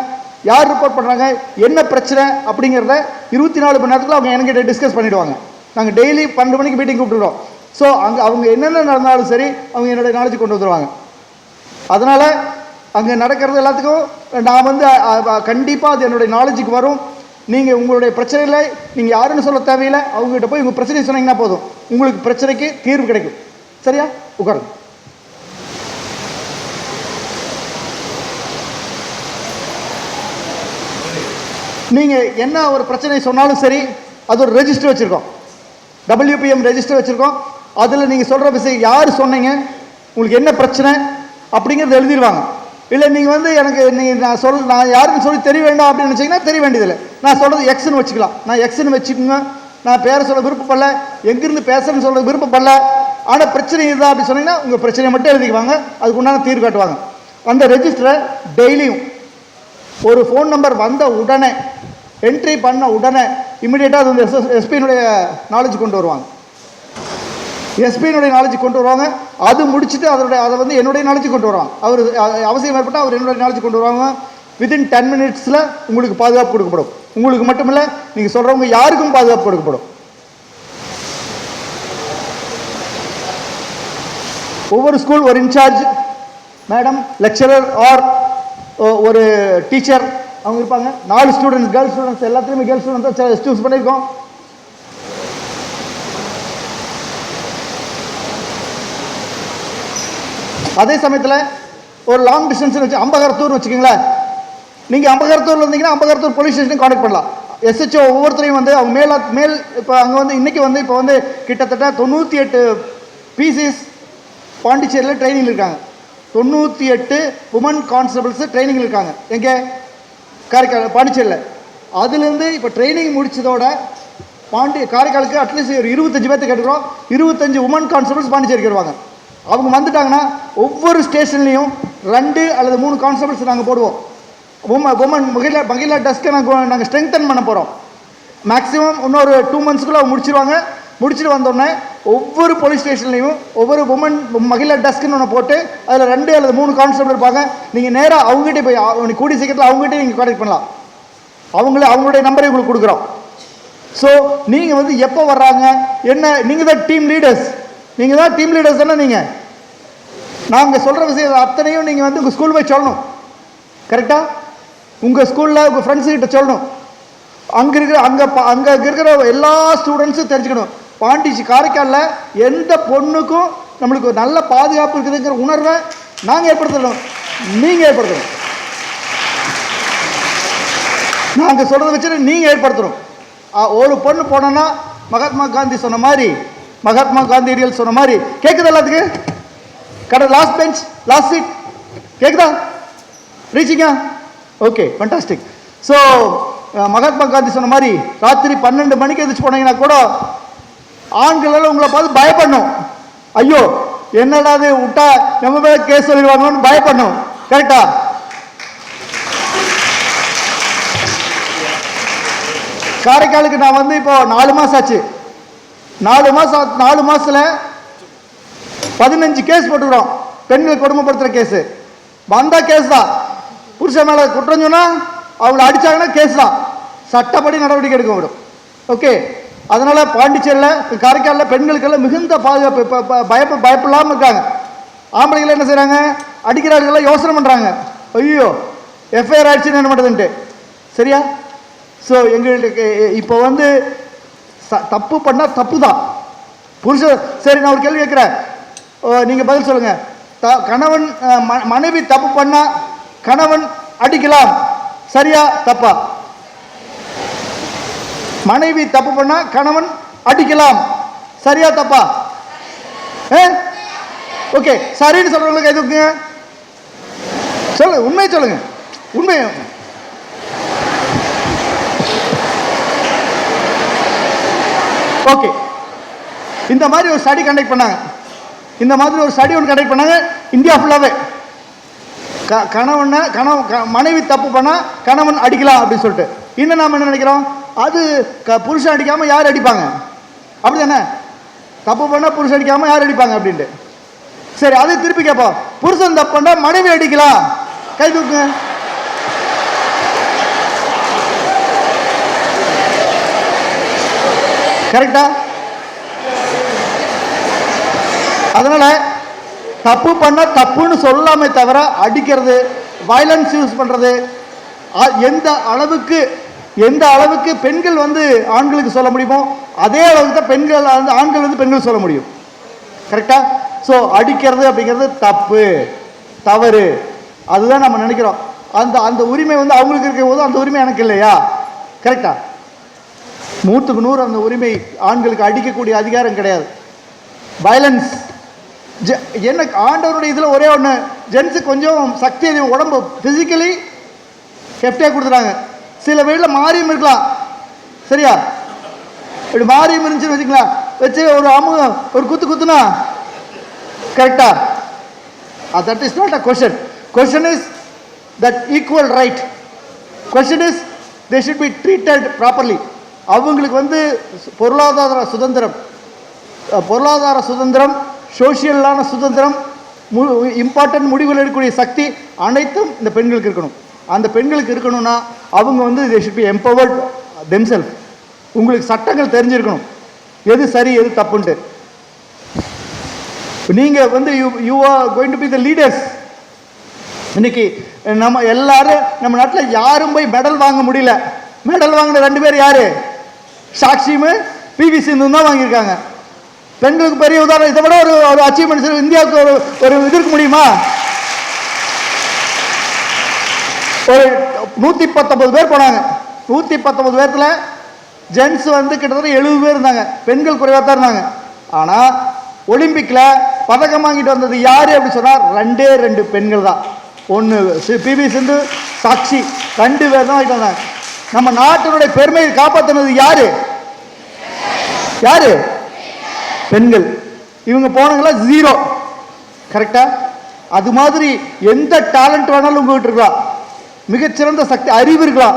யார் ரிப்போர்ட் பண்ணுறாங்க, என்ன பிரச்சனை அப்படிங்கிறத 24 மணி நேரத்தில் அவங்க என்கிட்ட டிஸ்கஸ் பண்ணிவிடுவாங்க. நாங்கள் டெய்லி 12 மணிக்கு மீட்டிங் கூப்பிட்டுருவோம். ஸோ அவங்க என்னென்ன நடந்தாலும் சரி அவங்க என்னுடைய நாலேஜ் கொண்டு வந்துடுவாங்க. அதனால் அங்கே நடக்கிறது எல்லாத்துக்கும் நான் வந்து கண்டிப்பாக அது என்னுடைய நாலேஜுக்கு வரும். நீங்கள் உங்களுடைய பிரச்சனையில் நீங்கள் யாருன்னு சொல்ல தேவையில்லை, அவங்ககிட்ட போய் உங்கள் பிரச்சனையை சொன்னீங்கன்னா போதும், உங்களுக்கு பிரச்சனைக்கு தீர்வு கிடைக்கும். சரியா? உட்காருங்க. நீங்கள் என்ன ஒரு பிரச்சனை சொன்னாலும் சரி, அது ஒரு ரெஜிஸ்டர் வச்சுருக்கோம், WPM ரெஜிஸ்டர் வச்சுருக்கோம். அதில் நீங்கள் சொல்கிற விஷயம் யார் சொன்னீங்க, உங்களுக்கு என்ன பிரச்சனை அப்படிங்கிறது எழுதிடுவாங்க. இல்லை நீங்கள் வந்து எனக்கு நான் யாருன்னு சொல்லி தெரிய வேண்டாம் அப்படின்னு நினச்சிங்கன்னா தெரிய வேண்டியதில்லை. நான் சொல்கிறது எக்ஸ்ன்னு வச்சுக்கலாம். நான் எக்ஸ்ன்னு வச்சுக்கோங்க. நான் பேரை சொல்ல விருப்பப்படல, எங்கேருந்து பேசுறேன்னு சொல்ல விருப்பப்படல, ஆனால் பிரச்சனை இதுதான் அப்படின்னு சொன்னீங்கன்னா உங்கள் பிரச்சனையை மட்டும் எழுதிக்குவாங்க, அதுக்கு உண்டான தீர்வு காட்டுவாங்க. அந்த ரெஜிஸ்டரை டெய்லியும் ஒரு ஃபோன் நம்பர் வந்த உடனே, என்ட்ரி பண்ண உடனே இமிடியேட்டாக அது வந்து எஸ்பியினுடைய நாலேஜ் கொண்டு வருவாங்க. எஸ்பியினுடைய நாலேஜ் கொண்டு வருவாங்க. அது முடிச்சுட்டு அதை வந்து என்னுடைய நாலேஜ் கொண்டு வருவாங்க. அவர் அவசியம் ஏற்பட்டால் அவர் என்னுடைய நாலேஜ் கொண்டு வருவாங்க. வித்தின் 10 minutes உங்களுக்கு பாதுகாப்பு கொடுக்கப்படும். உங்களுக்கு மட்டுமில்லை, நீங்கள் சொல்கிறவங்க யாருக்கும் பாதுகாப்பு கொடுக்கப்படும். ஒவ்வொரு ஸ்கூல் ஒரு இன்சார்ஜ் மேடம், லெக்சரர் ஆர் ஒரு டீச்சர் அவங்க இருப்பாங்க. 4 ஸ்டூடெண்ட்ஸ், கேர்ள்ஸ் ஸ்டூடெண்ட்ஸ், எல்லாத்துலேயுமே கேர்ள்ஸ் ஸ்டூடெண்ட்ஸ் தான் சூஸ் பண்ணியிருக்கோம். அதே சமயத்தில் ஒரு லாங் டிஸ்டன்ஸ் வச்சு அம்பகரத்தூர்னு வச்சுக்கோங்களேன். நீங்கள் அம்பகரத்தூரில் இருந்தீங்கன்னா அம்பகரத்தூர் போலீஸ் ஸ்டேஷன் கான்டாக்ட் பண்ணலாம். எஸ்ஹெச்ஓ ஒவ்வொருத்தரையும் வந்து அவங்க மேல் இப்போ அங்கே வந்து இன்றைக்கி வந்து இப்போ வந்து கிட்டத்தட்ட 98 பிசிஸ் பாண்டிச்சேரியில் ட்ரைனிங் இருக்காங்க. 98 உமன் கான்ஸ்டபிள்ஸ் ட்ரைனிங் இருக்காங்க. எங்கே? காரைக்கால், பாண்டிச்சேரியில். அதுலேருந்து இப்போ ட்ரைனிங் முடிச்சதோட காரைக்காலுக்கு அட்லீஸ்ட் ஒரு 25 பேர்த்து கேட்டுக்கிறோம். 25 உமன் கான்ஸ்டபிள்ஸ் பாண்டிச்சேரிக்கு வருவாங்க. அவங்க வந்துட்டாங்கன்னா ஒவ்வொரு ஸ்டேஷன்லேயும் 2 அல்லது 3 கான்ஸ்டபிள்ஸ் நாங்கள் போடுவோம். உமன் மகிழா டெஸ்க்கை நாங்கள் ஸ்ட்ரெங்தன் பண்ண போகிறோம். மேக்ஸிமம் இன்னொரு 2 monthsக்குள்ளே அவங்க முடிச்சிருவாங்க. முடிச்சுட்டு வந்தோடனே ஒவ்வொரு போலீஸ் ஸ்டேஷன்லையும் ஒவ்வொரு உமன் மகிழா டெஸ்க்குன்னு ஒன்று போட்டு அதில் 2 அல்லது 3 கான்ஸ்டபிள் இருப்பாங்க. நீங்கள் நேராக அவங்ககிட்ட போய் கூடிய சீக்கிரத்தில் அவங்ககிட்ட நீங்கள் கான்டாக்ட் பண்ணலாம். அவங்களுடைய நம்பரை உங்களுக்கு கொடுக்குறோம். ஸோ நீங்கள் வந்து எப்போ வர்றாங்க என்ன, நீங்கள் தான் டீம் லீடர்ஸ். நீங்கள் தான் டீம் லீடர்ஸ் தானே. நீங்கள் நாங்கள் சொல்கிற விஷயம் அத்தனையும் நீங்கள் வந்து உங்கள் ஸ்கூல் போய் சொல்லணும். கரெக்டாக உங்கள் ஸ்கூலில் உங்கள் ஃப்ரெண்ட்ஸுக்கிட்ட சொல்லணும். அங்கே இருக்கிற எல்லா ஸ்டூடெண்ட்ஸும் தெரிஞ்சுக்கணும். காரைக்காலில் எந்த பொண்ணுக்கும் நம்மளுக்கு ஒரு நல்ல பாதுகாப்பு இருக்குதுங்கிற உணர்வை நாங்கள் ஏற்படுத்தணும், நீங்கள் ஏற்படுத்தணும். நாங்கள் சொல்கிறத வச்சுட்டு நீங்கள் ஏற்படுத்தணும். ஒரு பொண்ணு போனோன்னா மகாத்மா காந்தி சொன்ன மாதிரி, மகாத்மா காந்தியடிகள் சொன்ன மாதிரி கேட்குது எல்லாத்துக்கு. லாஸ்ட் பெஞ்ச், லாஸ்ட் சீட் கேட்குதா? ரீச்சிங்கா? Okay, fantastic. So Mahatma Gandhi சொன்ன மாதிரி ராத்திரி 12 மணிக்கு எதிர்த்து போனீங்கன்னா கூட ஆண்கள் உங்களை பார்த்து பயப்படணும். ஐயோ என்னடா அது விட்டா நம்ம மேலே கேஸ் சொல்லிடுவாங்கன்னு பயப்படணும். கரெக்டா? காரைக்காலுக்கு நான் வந்து இப்போ 4 மாதம் ஆச்சு. 4 மாதத்தில் 15 கேஸ் போட்டுக்கிறோம். பெண்களை கொடுமைப்படுத்துகிற கேஸு வந்தா கேஸ் தான். புருஷன் மேலே குற்றம் சொன்னால் அவங்கள அடித்தாங்கன்னா கேஸ் தான், சட்டப்படி நடவடிக்கை எடுக்க விடும். ஓகே, அதனால் பாண்டிச்சேரியில் காரைக்காலில் பெண்களுக்கெல்லாம் மிகுந்த பாதுகாப்பு. இப்போ பயப்படாமல் இருக்காங்க. ஆம்பளைகள் என்ன செய்கிறாங்க, அடிக்கிறார்கள்லாம் யோசனை பண்ணுறாங்க, ஐயோ எஃப்ஐஆர் ஆயிடுச்சுன்னு என்ன பண்ணுறதுன்ட்டு. சரியா? ஸோ எங்களுக்கு இப்போ வந்து தப்பு பண்ணால் தப்பு தான். புருஷன் சரி, நான் ஒரு கேள்வி கேட்குறேன், நீங்கள் பதில் சொல்லுங்கள். கணவன் மனைவி தப்பு பண்ணால் கணவன் அடிக்கலாம், சரியா தப்பா? மனைவி தப்பு பண்ணா கணவன் அடிக்கலாம், சரியா தப்பா? ஓகே, சரின்னு சொல்றவங்களுக்கு எதுக்குங்க? சொல்லுங்க, உண்மையை சொல்லுங்க. உண்மை. ஓகே, இந்த மாதிரி ஒரு ஸ்டடி கண்டக்ட் பண்ணாங்க. இந்த மாதிரி ஒரு ஸ்டடி ஒன்று கண்டக்ட் பண்ணாங்க இந்தியா ஃபுல்லாகவே. மனைவி தப்பு பண்ணால் கணவன் அடிக்கலாம் அப்படின்னு சொல்லிட்டு. இன்னும் நாம் என்ன நினைக்கிறோம், அது புருஷன் அடிக்காமல் யார் அடிப்பாங்க? அப்படி தானே? தப்பு பண்ணால் புருஷன் அடிக்காமல் யார் அடிப்பாங்க அப்படின்ட்டு. சரி, அதை திருப்பி கேட்போம், புருஷன் தப்பு பண்ணால் மனைவி அடிக்கலாம், கை தூக்குங்க. கரெக்டா? அதனால தப்பு பண்ண தப்புன்னு சொல்லாமே தவிர அடிக்கிறது, வயலன்ஸ் யூஸ் பண்றது, எந்த அளவுக்கு பெண்கள் வந்து ஆண்களுக்கு சொல்ல முடியுமோ அதே அளவுக்கு தான் பெண்கள் ஆண்கள் வந்து பெண்கள் சொல்ல முடியும். கரெக்டா? ஸோ அடிக்கிறது அப்படிங்கிறது தப்பு, தவறு, அதுதான் நம்ம நினைக்கிறோம். அந்த உரிமை வந்து அவங்களுக்கு இருக்கும் போது அந்த உரிமை எனக்கு இல்லையா? கரெக்டா? 100க்கு 100 அந்த உரிமை ஆண்களுக்கு அடிக்கக்கூடிய அதிகாரம் கிடையாது. வயலன்ஸ் என்ன ஆண்டவருடைய இதில் ஒரே ஒன்று, ஜென்ஸுக்கு கொஞ்சம் சக்தி அதிகம், உடம்பு ஃபிசிக்கலி ஹெஃப்டியாக கொடுத்துட்டாங்க. சில வீட்டில் மாறியும் இருக்கலாம். சரியா? இப்படி மாறியும் இருந்துச்சுன்னு வச்சுக்கலாம், வச்சு ஒரு குத்துனா கரெக்டா? That is not a question. Question is that equal right. Question is they should be treated properly. அவங்களுக்கு வந்து பொருளாதார சுதந்திரம், சோஷியலான சுதந்திரம், இம்பார்ட்டன்ட் முடிவுகள் எடுக்கக்கூடிய சக்தி அனைத்தும் இந்த பெண்களுக்கு இருக்கணும். அந்த பெண்களுக்கு இருக்கணும்னா அவங்க வந்து they should be empowered themself. உங்களுக்கு சட்டங்கள் தெரிஞ்சிருக்கணும், எது சரி எது தப்புன்ட்டு. நீங்கள் வந்து you are going to be the leaders. இன்னைக்கு நம்ம எல்லாரும் நம்ம நாட்டில் யாரும் போய் மெடல் வாங்க முடியல. மெடல் வாங்கின 2 பேர் யாரு? சாக்ஷியும் பிவி சிந்து தான் வாங்கியிருக்காங்க. பெண்களுக்கு பெரிய உதாரணம். இதை விட ஒரு அச்சீவ்மெண்ட்ஸ் இந்தியாவுக்கு ஒரு இது இருக்க முடியுமா? ஒரு 119 பேர் போனாங்க. 119 பேர்த்துல ஜென்ஸ் வந்து கிட்டத்தட்ட 70 பேர் இருந்தாங்க, பெண்கள் குறைவாக தான் இருந்தாங்க. ஆனால் ஒலிம்பிக்கில் பதக்கம் வாங்கிட்டு வந்தது யாரு அப்படின்னு சொன்னால் 2 பெண்கள் தான். ஒன்று பிவி சிந்து, சாக்ஷி, 2 பேர் தான் வாங்கிட்டு வந்தாங்க. நம்ம நாட்டினுடைய பெருமையை காப்பாற்றினது யாரு? யாரு? பெண்கள். இவங்க போனங்களா 0. கரெக்டா? அது மாதிரி எந்த டேலண்ட் வேணாலும் உங்ககிட்ட இருக்கலாம், மிகச்சிறந்த சக்தி, அறிவு இருக்கலாம்.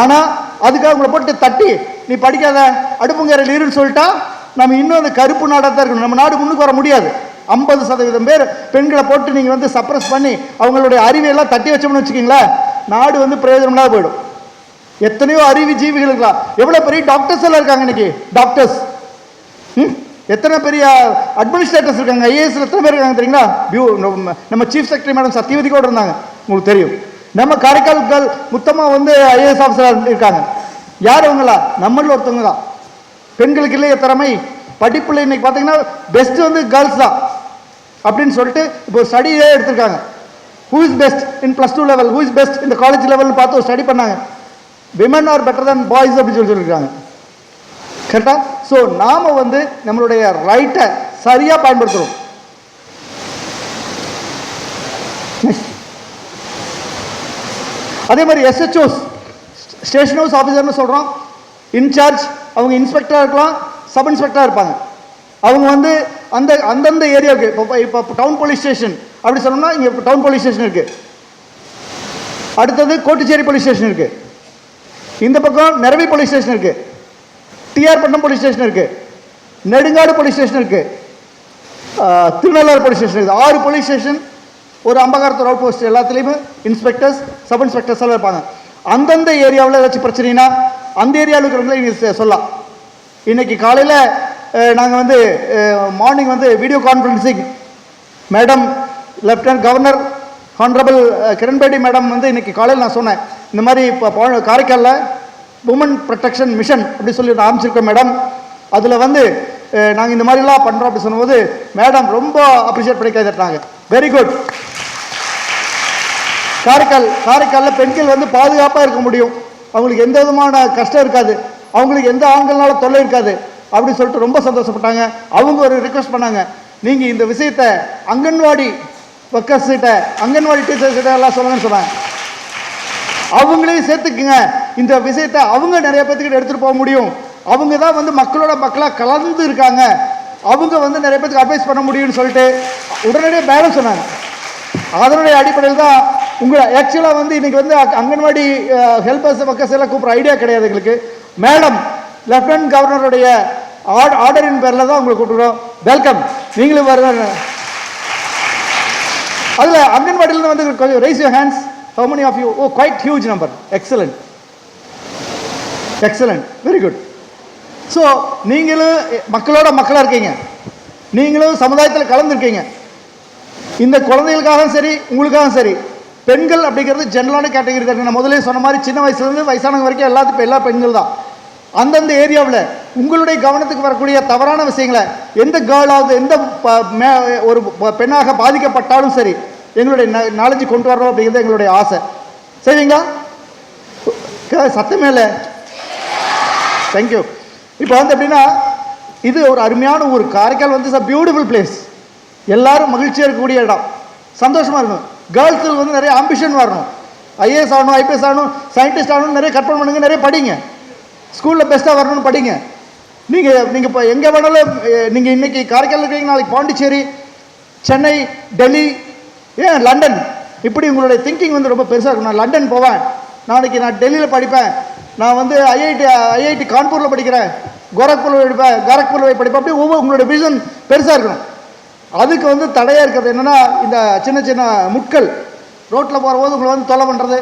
ஆனால் அதுக்காக உங்களை போட்டு தட்டி நீ படிக்காத அடுப்புங்கரையில் இருன்னு சொல்லிட்டா நம்ம இன்னும் அந்த கருப்பு நாடாக தான் இருக்கணும். நம்ம நாடு முன்னுக்கு வர முடியாது. 50% பேர் பெண்களை போட்டு நீங்கள் வந்து சப்ரஸ் பண்ணி அவங்களுடைய அறிவையெல்லாம் தட்டி வச்சோம்னு வச்சுக்கிங்களேன், நாடு வந்து பிரயோஜனம் இல்லாத போயிடும். எத்தனையோ அறிவு ஜீவிகள் இருக்கலாம். எவ்வளோ பெரிய டாக்டர்ஸ் எல்லாம் இருக்காங்க இன்னைக்கு. டாக்டர்ஸ், எத்தனை பெரிய அட்மினிஸ்ட்ரேட்டர்ஸ் இருக்காங்க. ஐஏஎஸ்ல எத்தனை பேர் இருக்காங்க தெரியுங்களா? நம்ம சீஃப் செக்ரட்டரி மேடம் சத்யவதி கூட இருந்தாங்க, உங்களுக்கு தெரியும். நம்ம காரைக்கால் முத்தமா வந்து ஐஏஎஸ் ஆஃபீஸராக இருக்காங்க. யார் அவங்களா? நம்மள ஒருத்தவங்க தான். பெண்களுக்கு இல்லையே திறமை, படிப்புல இன்னைக்கு பார்த்தீங்கன்னா பெஸ்ட் வந்து கேர்ள்ஸ் தான் அப்படின்னு சொல்லிட்டு இப்போ ஸ்டடியே எடுத்திருக்காங்க. Who is best in +2 level, who is best இந்த காலேஜ் லெவல் பார்த்து ஒரு ஸ்டடி பண்ணாங்க. Women are better than boys அப்படின்னு சொல்லியிருக்காங்க. கரெக்டா? ஸோ நாம வந்து நம்மளுடைய ரைட்டை சரியா பயன்படுத்துறோம். அதே மாதிரி எஸ்ஹெச்ஓஸ், ஸ்டேஷன் ஹவுஸ் ஆஃபீஸர்னு சொல்கிறோம், இன்சார்ஜ். அவங்க இன்ஸ்பெக்டராக இருக்கலாம், சப் இன்ஸ்பெக்டராக இருப்பாங்க. அவங்க வந்து அந்தந்த ஏரியாவுக்கு இப்போ டவுன் போலீஸ் ஸ்டேஷன் அப்படி சொன்னோம்னா இங்கே டவுன் போலீஸ் ஸ்டேஷன் இருக்குது. அடுத்தது கோட்டுச்சேரி போலீஸ் ஸ்டேஷன் இருக்குது. இந்த பக்கம் நிரவி போலீஸ் ஸ்டேஷன் இருக்குது. டிஆர் பட்டம் போலீஸ் ஸ்டேஷன் இருக்குது. நெடுங்காடு போலீஸ் ஸ்டேஷன் இருக்குது. திருநள்ளாறு போலீஸ் ஸ்டேஷன் இருக்குது. 6 போலீஸ் ஸ்டேஷன், ஒரு அம்பகாரத்தூர் அவுட் போஸ்ட், எல்லாத்துலேயுமே இன்ஸ்பெக்டர்ஸ், சப் இன்ஸ்பெக்டர்ஸ் எல்லாம் இருப்பாங்க. அந்தந்த ஏரியாவில் ஏதாச்சும் பிரச்சனைனா அந்த ஏரியாவில் இருக்கிறவங்களே நீங்கள் சொல்லலாம். இன்னைக்கு காலையில் நாங்கள் வந்து மார்னிங் வந்து video conferencing madam, lieutenant governor honourable Kiran Bedi madam வந்து இன்னைக்கு காலையில் நான் சொன்னேன், இந்த மாதிரி இப்போ காரைக்காலில் உமன் ப்ரொடெக்ஷன் மிஷன் அப்படி சொல்லி ஆரம்பிச்சிருக்கோம் மேடம். அதில் வந்து நாங்கள் இந்த மாதிரிலாம் பண்ணுறோம் அப்படி சொல்லும்போது மேடம் ரொம்ப அப்ரிஷியேட் பண்ணி கைதட்டாங்க. Very good. காரைக்காலில் பெண்கள் வந்து பாதுகாப்பாக இருக்க முடியும், அவங்களுக்கு எந்த விதமான கஷ்டம் இருக்காது, அவங்களுக்கு எந்த ஆண்கள்னால தொல்லை இருக்காது அப்படின்னு சொல்லிட்டு ரொம்ப சந்தோஷப்பட்டாங்க. அவங்க ஒரு ரிக்வெஸ்ட் பண்ணாங்க, நீங்கள் இந்த விஷயத்தை அங்கன்வாடி ஒர்க்கர்ஸ் கிட்ட, அங்கன்வாடி டீச்சர்ஸ் கிட்ட எல்லாம் சொல்லுங்கன்னு சொன்னாங்க. அவங்களையும் சேர்த்துக்குங்க, இந்த விஷயத்தை அவங்க நிறைய பேர்த்துக்கிட்ட எடுத்துகிட்டு போக முடியும். அவங்க தான் வந்து மக்களோட மக்களாக கலந்து இருக்காங்க, அவங்க வந்து நிறைய பேருக்கு அட்வைஸ் பண்ண முடியும்னு சொல்லிட்டு உடனடியே பேரம் சொன்னாங்க. அதனுடைய அடிப்படையில் தான் உங்களை ஆக்சுவலாக வந்து இன்னைக்கு வந்து அங்கன்வாடி ஹெல்பர்ஸ் ஒர்க்கர்ஸ் எல்லாம் கூப்பிட்ற ஐடியா கிடையாது எங்களுக்கு. மேடம் லெப்டினன்ட் கவர்னருடைய ஆர்டரின் பேரில் தான் உங்களை கூப்பிடுறோம். வெல்கம், நீங்களும் வருவாங்க. அதில் அங்கன்வாடியிலேருந்து வந்து கொஞ்சம் raise your hands. How many of you? Oh, quite huge number. Excellent. Excellent. Very good. So, நீங்களும் மக்களோட மக்களாக இருக்கீங்க, நீங்களும் சமுதாயத்தில் கலந்துருக்கீங்க. இந்த குழந்தைகளுக்காகவும் சரி உங்களுக்காகவும் சரி, பெண்கள் அப்படிங்கிறது ஜென்ரலான கேட்டகரி தான். நான் முதலே சொன்ன மாதிரி சின்ன வயசுலேருந்து வயசானவங்க வரைக்கும் எல்லாத்துக்கும் எல்லா பெண்கள் தான். அந்தந்த ஏரியாவில் உங்களுடைய கவனத்துக்கு வரக்கூடிய தவறான விஷயங்களை எந்த கேர்ளாவது எந்த ஒரு பெண்ணாக பாதிக்கப்பட்டாலும் சரி எங்களுடைய நாலேஜ் கொண்டு வரணும் அப்படிங்கிறது எங்களுடைய ஆசை. சரிங்களா? சத்தமே இல்லை. தேங்க்யூ. இப்போ வந்து எப்படின்னா இது ஒரு அருமையான ஊர். காரைக்கால் வந்து இட்ஸ் அ பியூட்டிஃபுல் பிளேஸ். எல்லாரும் மகிழ்ச்சியாக இருக்கக்கூடிய இடம், சந்தோஷமாக இருக்கணும். கேர்ள்ஸுக்கு வந்து நிறைய ஆம்பிஷன் வரணும், ஐஏஎஸ் ஆகணும், ஐபிஎஸ் ஆகணும், சயின்டிஸ்ட் ஆகணும், நிறைய கற்பனை பண்ணுங்க, நிறைய படிங்க, ஸ்கூலில் பெஸ்ட்டாக வரணும்னு படிங்க. நீங்கள் இப்போ எங்கே வேணாலும் நீங்கள் இன்றைக்கி காரைக்கால் இருக்கீங்க, நாளைக்கு பாண்டிச்சேரி, சென்னை, டெல்லி, ஏன் லண்டன், இப்படி உங்களுடைய திங்கிங் வந்து ரொம்ப பெருசாக இருக்கும். நான் லண்டன் போவேன், நாளைக்கு நான் டெல்லியில் படிப்பேன், நான் வந்து ஐஐடி கான்பூரில் படிக்கிறேன், கோரக்பூரில் படிப்பேன், அப்படி உங்களுடைய விஷன் பெருசாக இருக்கணும். அதுக்கு வந்து தடையாக இருக்கிறது என்னென்னா, இந்த சின்ன சின்ன முட்கள் ரோட்டில் போகிற போது உங்களை வந்து தொலை பண்ணுறது,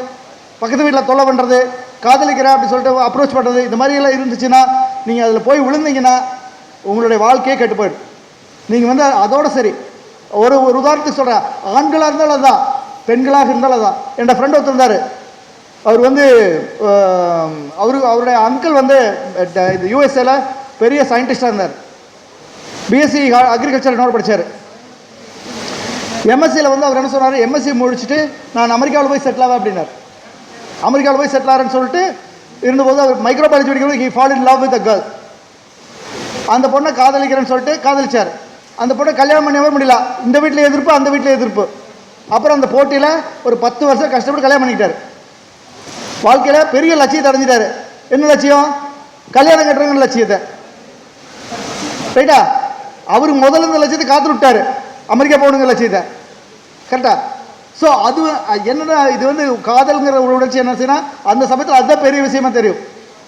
பக்கத்து வீட்டில் தொலை பண்ணுறது, காதலிக்கிறேன் அப்படின்னு சொல்லிட்டு அப்ரோச் பண்ணுறது, இந்த மாதிரியெல்லாம் இருந்துச்சுன்னா நீங்கள் அதில் போய் விழுந்தீங்கன்னா உங்களுடைய வாழ்க்கையே கெட்டு போயிடும். நீங்கள் வந்து அதோட சரி. ஒரு உதாரணத்துக்கு சொல்கிறேன், ஆண்களாக இருந்தாலும் அதுதான், பெண்களாக இருந்தாலும் அதுதான். என்னோட ஃப்ரெண்ட் ஒருத்தர் இருந்தார். அவர் வந்து அவருடைய அங்கிள் வந்து இது யூஎஸ்ஏல பெரிய சயின்டிஸ்டாக இருந்தார். பிஎஸ்சி அக்ரிகல்ச்சர் என்னோட படித்தார். எம்எஸ்சியில் வந்து அவர் என்ன சொன்னார், எம்எஸ்சி முடிச்சுட்டு நான் அமெரிக்காவில் போய் செட்டில் ஆவேன் அப்படின்னார். அமெரிக்காவில் போய் செட்டில் ஆகிறேன்னு சொல்லிட்டு இருந்தபோது அவர் மைக்ரோபாலஜி படிக்கும்போது he fall in love with a girl. அந்த பொண்ணை காதலிக்கிறேன்னு சொல்லிட்டு காதலிச்சார். அந்த பொண்ணை கல்யாணம் பண்ணவே முடியல. இந்த வீட்டில் எதிர்ப்பு, அந்த வீட்டில் எதிர்ப்பு. அப்புறம் அந்த போட்டியில் ஒரு 10 வருஷம் கஷ்டப்பட்டு கல்யாணம் பண்ணிக்கிட்டார். வாழ்க்கையில் பெரிய லட்சியத்தை அடைஞ்சிட்டாரு. என்ன லட்சியம்? கல்யாணம் கட்டுறங்கிற லட்சியத்தை. ரைட்டா? அவருக்கு முதல்ல இந்த லட்சியத்தை காத்து விட்டாரு, அமெரிக்கா போகணுங்கிற லட்சியத்தை. கரெக்டா? ஸோ அது என்னன்னா, இது வந்து காதல்ங்கிற ஒரு உணர்ச்சி என்ன செய்யணும், அந்த சமயத்தில் அதுதான் பெரிய விஷயமா தெரியும்.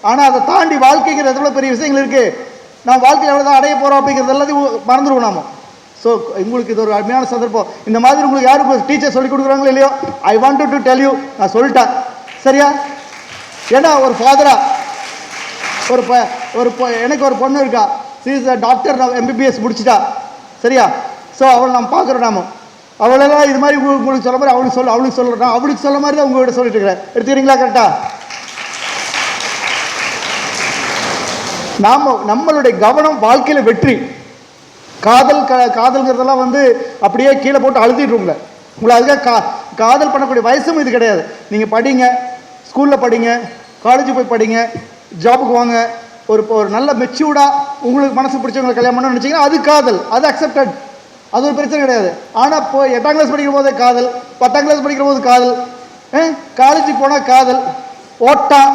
ஆனால் அதை தாண்டி வாழ்க்கைங்கிற எவ்வளோ பெரிய விஷயங்கள் இருக்குது. நான் வாழ்க்கையில் எவ்வளோ தான் அடைய போகிறோம் அப்படிங்கிறது எல்லாத்தையும் மறந்துடுவோம் நாம. ஸோ உங்களுக்கு இது ஒரு அருமையான சந்தர்ப்பம். இந்த மாதிரி உங்களுக்கு யாருக்கு டீச்சர் சொல்லிக் கொடுக்குறாங்களோ இல்லையோ, I want to tell you, நான் சொல்லிட்டேன். சரியா? ஏன்னா ஒரு ஃபாதரா எனக்கு ஒரு பொண்ணு இருக்கா, சீஸ் டாக்டர், எம்பிபிஎஸ் முடிச்சுட்டா. சரியா? ஸோ அவளை நம்ம பார்க்குறோம். நாம அவளெல்லாம் இது மாதிரி உங்களுக்கு சொல்ல மாதிரி அவளுக்கு சொல்கிறேன், அவளுக்கு சொல்ல மாதிரி தான் உங்கள்கிட்ட சொல்லிட்டு இருக்கிறேன். எடுத்துக்கிறீங்களா? கரெக்டா? நம்மளுடைய கவனம் வாழ்க்கையில் வெற்றி. காதல்ங்கிறதெல்லாம் வந்து அப்படியே கீழே போட்டு அழுத்திட்டுருங்கள. உங்களை அதுக்காக காதல் பண்ணக்கூடிய வயசும் இது கிடையாது. நீங்கள் படிங்க, ஸ்கூலில் படிங்க, காலேஜ் போய் படிங்க, ஜாபுக்கு வாங்க. ஒரு நல்ல மெச்சூர்டாக உங்களுக்கு மனசு பிடிச்சவங்களை கல்யாணம் பண்ணணும்னு நினச்சிங்கன்னா அது காதல், அது அக்செப்டட், அது ஒரு பிரச்சனை கிடையாது. ஆனால் இப்போ 8ஆம் கிளாஸ் படிக்கிற போதே காதல், 10ஆம் கிளாஸ் படிக்கிற போது காதல், காலேஜுக்கு போனால் காதல், ஓட்டான்.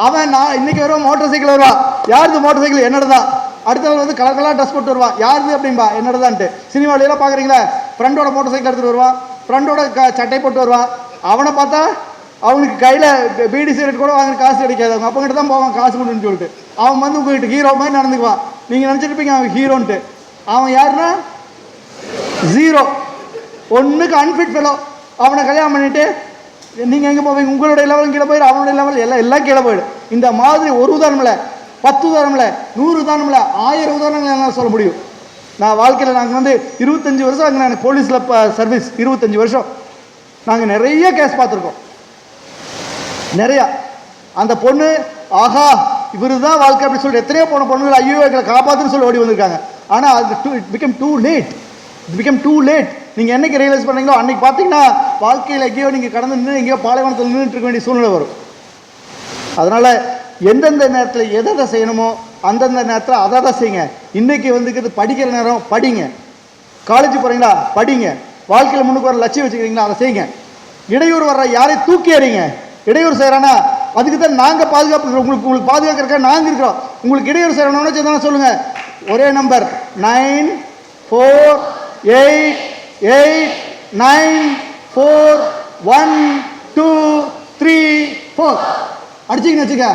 அவன் நான் இன்னைக்கு வருவான், மோட்டார் சைக்கிள் வருவான். யாருது மோட்டார் சைக்கிள்? என்னோட தான். அடுத்த நாள் வந்து கலர் ட்ரெஸ் போட்டு வருவான். யாருது அப்படின்பா? என்னோட தான்ட்டு. சினிமாவிலாம் பார்க்குறீங்களா, ஃப்ரெண்டோட மோட்டார் சைக்கிள் எடுத்துகிட்டு வருவான், ஃப்ரெண்டோட சட்டை போட்டு வருவான். அவனை பார்த்தா அவனுக்கு கையில் பீடி சிகரெட் கூட வாங்குற காசு கிடைக்காது. அவங்க அப்பங்கிட்ட தான் போவான் காசு கொண்டுன்னு சொல்லிட்டு. அவன் வந்து உங்ககிட்ட ஹீரோ மாதிரி நடந்துக்குவான். நீங்கள் நினச்சிருப்பீங்க அவன் ஹீரோன்ட்டு. அவன் யாருன்னா ஜீரோ, ஒன்றுக்கு அன்ஃபிட் ஃபெலோ. அவனை கல்யாணம் பண்ணிவிட்டு நீங்கள் எங்கே போவீங்க? உங்களுடைய லெவலும் கீழே போயிடும், அவனுடைய லெவல் எல்லாம் கீழே போயிடும். இந்த மாதிரி ஒரு உதாரணம் இல்லை, 10 உதாரணம் இல்லை, 100 உதாரணம் இல்லை, 1000 உதாரணங்கள் என்னால் சொல்ல முடியும். நான் வாழ்க்கையில் நாங்கள் வந்து 25 வருஷம் அங்கே எனக்கு போலீஸில் சர்வீஸ், 25 வருஷம் நாங்கள் நிறைய கேஸ் பார்த்துருக்கோம், நிறையா. அந்த பொண்ணு ஆஹா இவரு தான் வாழ்க்கை அப்படின்னு சொல்லிட்டு எத்தனையோ போன பொண்ணுகள் ஐயோ எங்களை காப்பாற்றுன்னு சொல்லி ஓடி வந்திருக்காங்க. ஆனால் அது இட் பிகம் டூ லேட். நீங்கள் என்னைக்கு ரியலைஸ் பண்ணீங்களோ அன்றைக்கி பார்த்தீங்கன்னா வாழ்க்கையில் எங்கேயோ நீங்கள் கடந்து நின்று எங்கேயோ பாலைவனத்தில் நின்றுட்டு இருக்க வேண்டிய சூழ்நிலை வரும். அதனால் எந்தெந்த நேரத்தில் எதை செய்யணுமோ அந்தந்த நேரத்தில் அதை தான் செய்யுங்க. இன்றைக்கி வந்துக்கிறது படிக்கிற நேரம், படிங்க. காலேஜ் போகிறீங்களா, படிங்க. வாழ்க்கையில் முன்னுக்கு வர லட்சியம் வச்சுக்கிறீங்களா, அதை செய்யுங்க. இடையூறு வர்ற யாரையும் தூக்கி எறிங்க. இடையூறு செய்கிறானா அதுக்கு தான் நாங்கள் பாதுகாப்பு, உங்களுக்கு பாதுகாக்கிறக்கா நாங்கள் இருக்கிறோம். உங்களுக்கு இடையூறு செய்யணும்னு சொன்னா சொல்லுங்கள். ஒரே நம்பர் 9488941234 அடிச்சிங்கன்னு வச்சுக்க,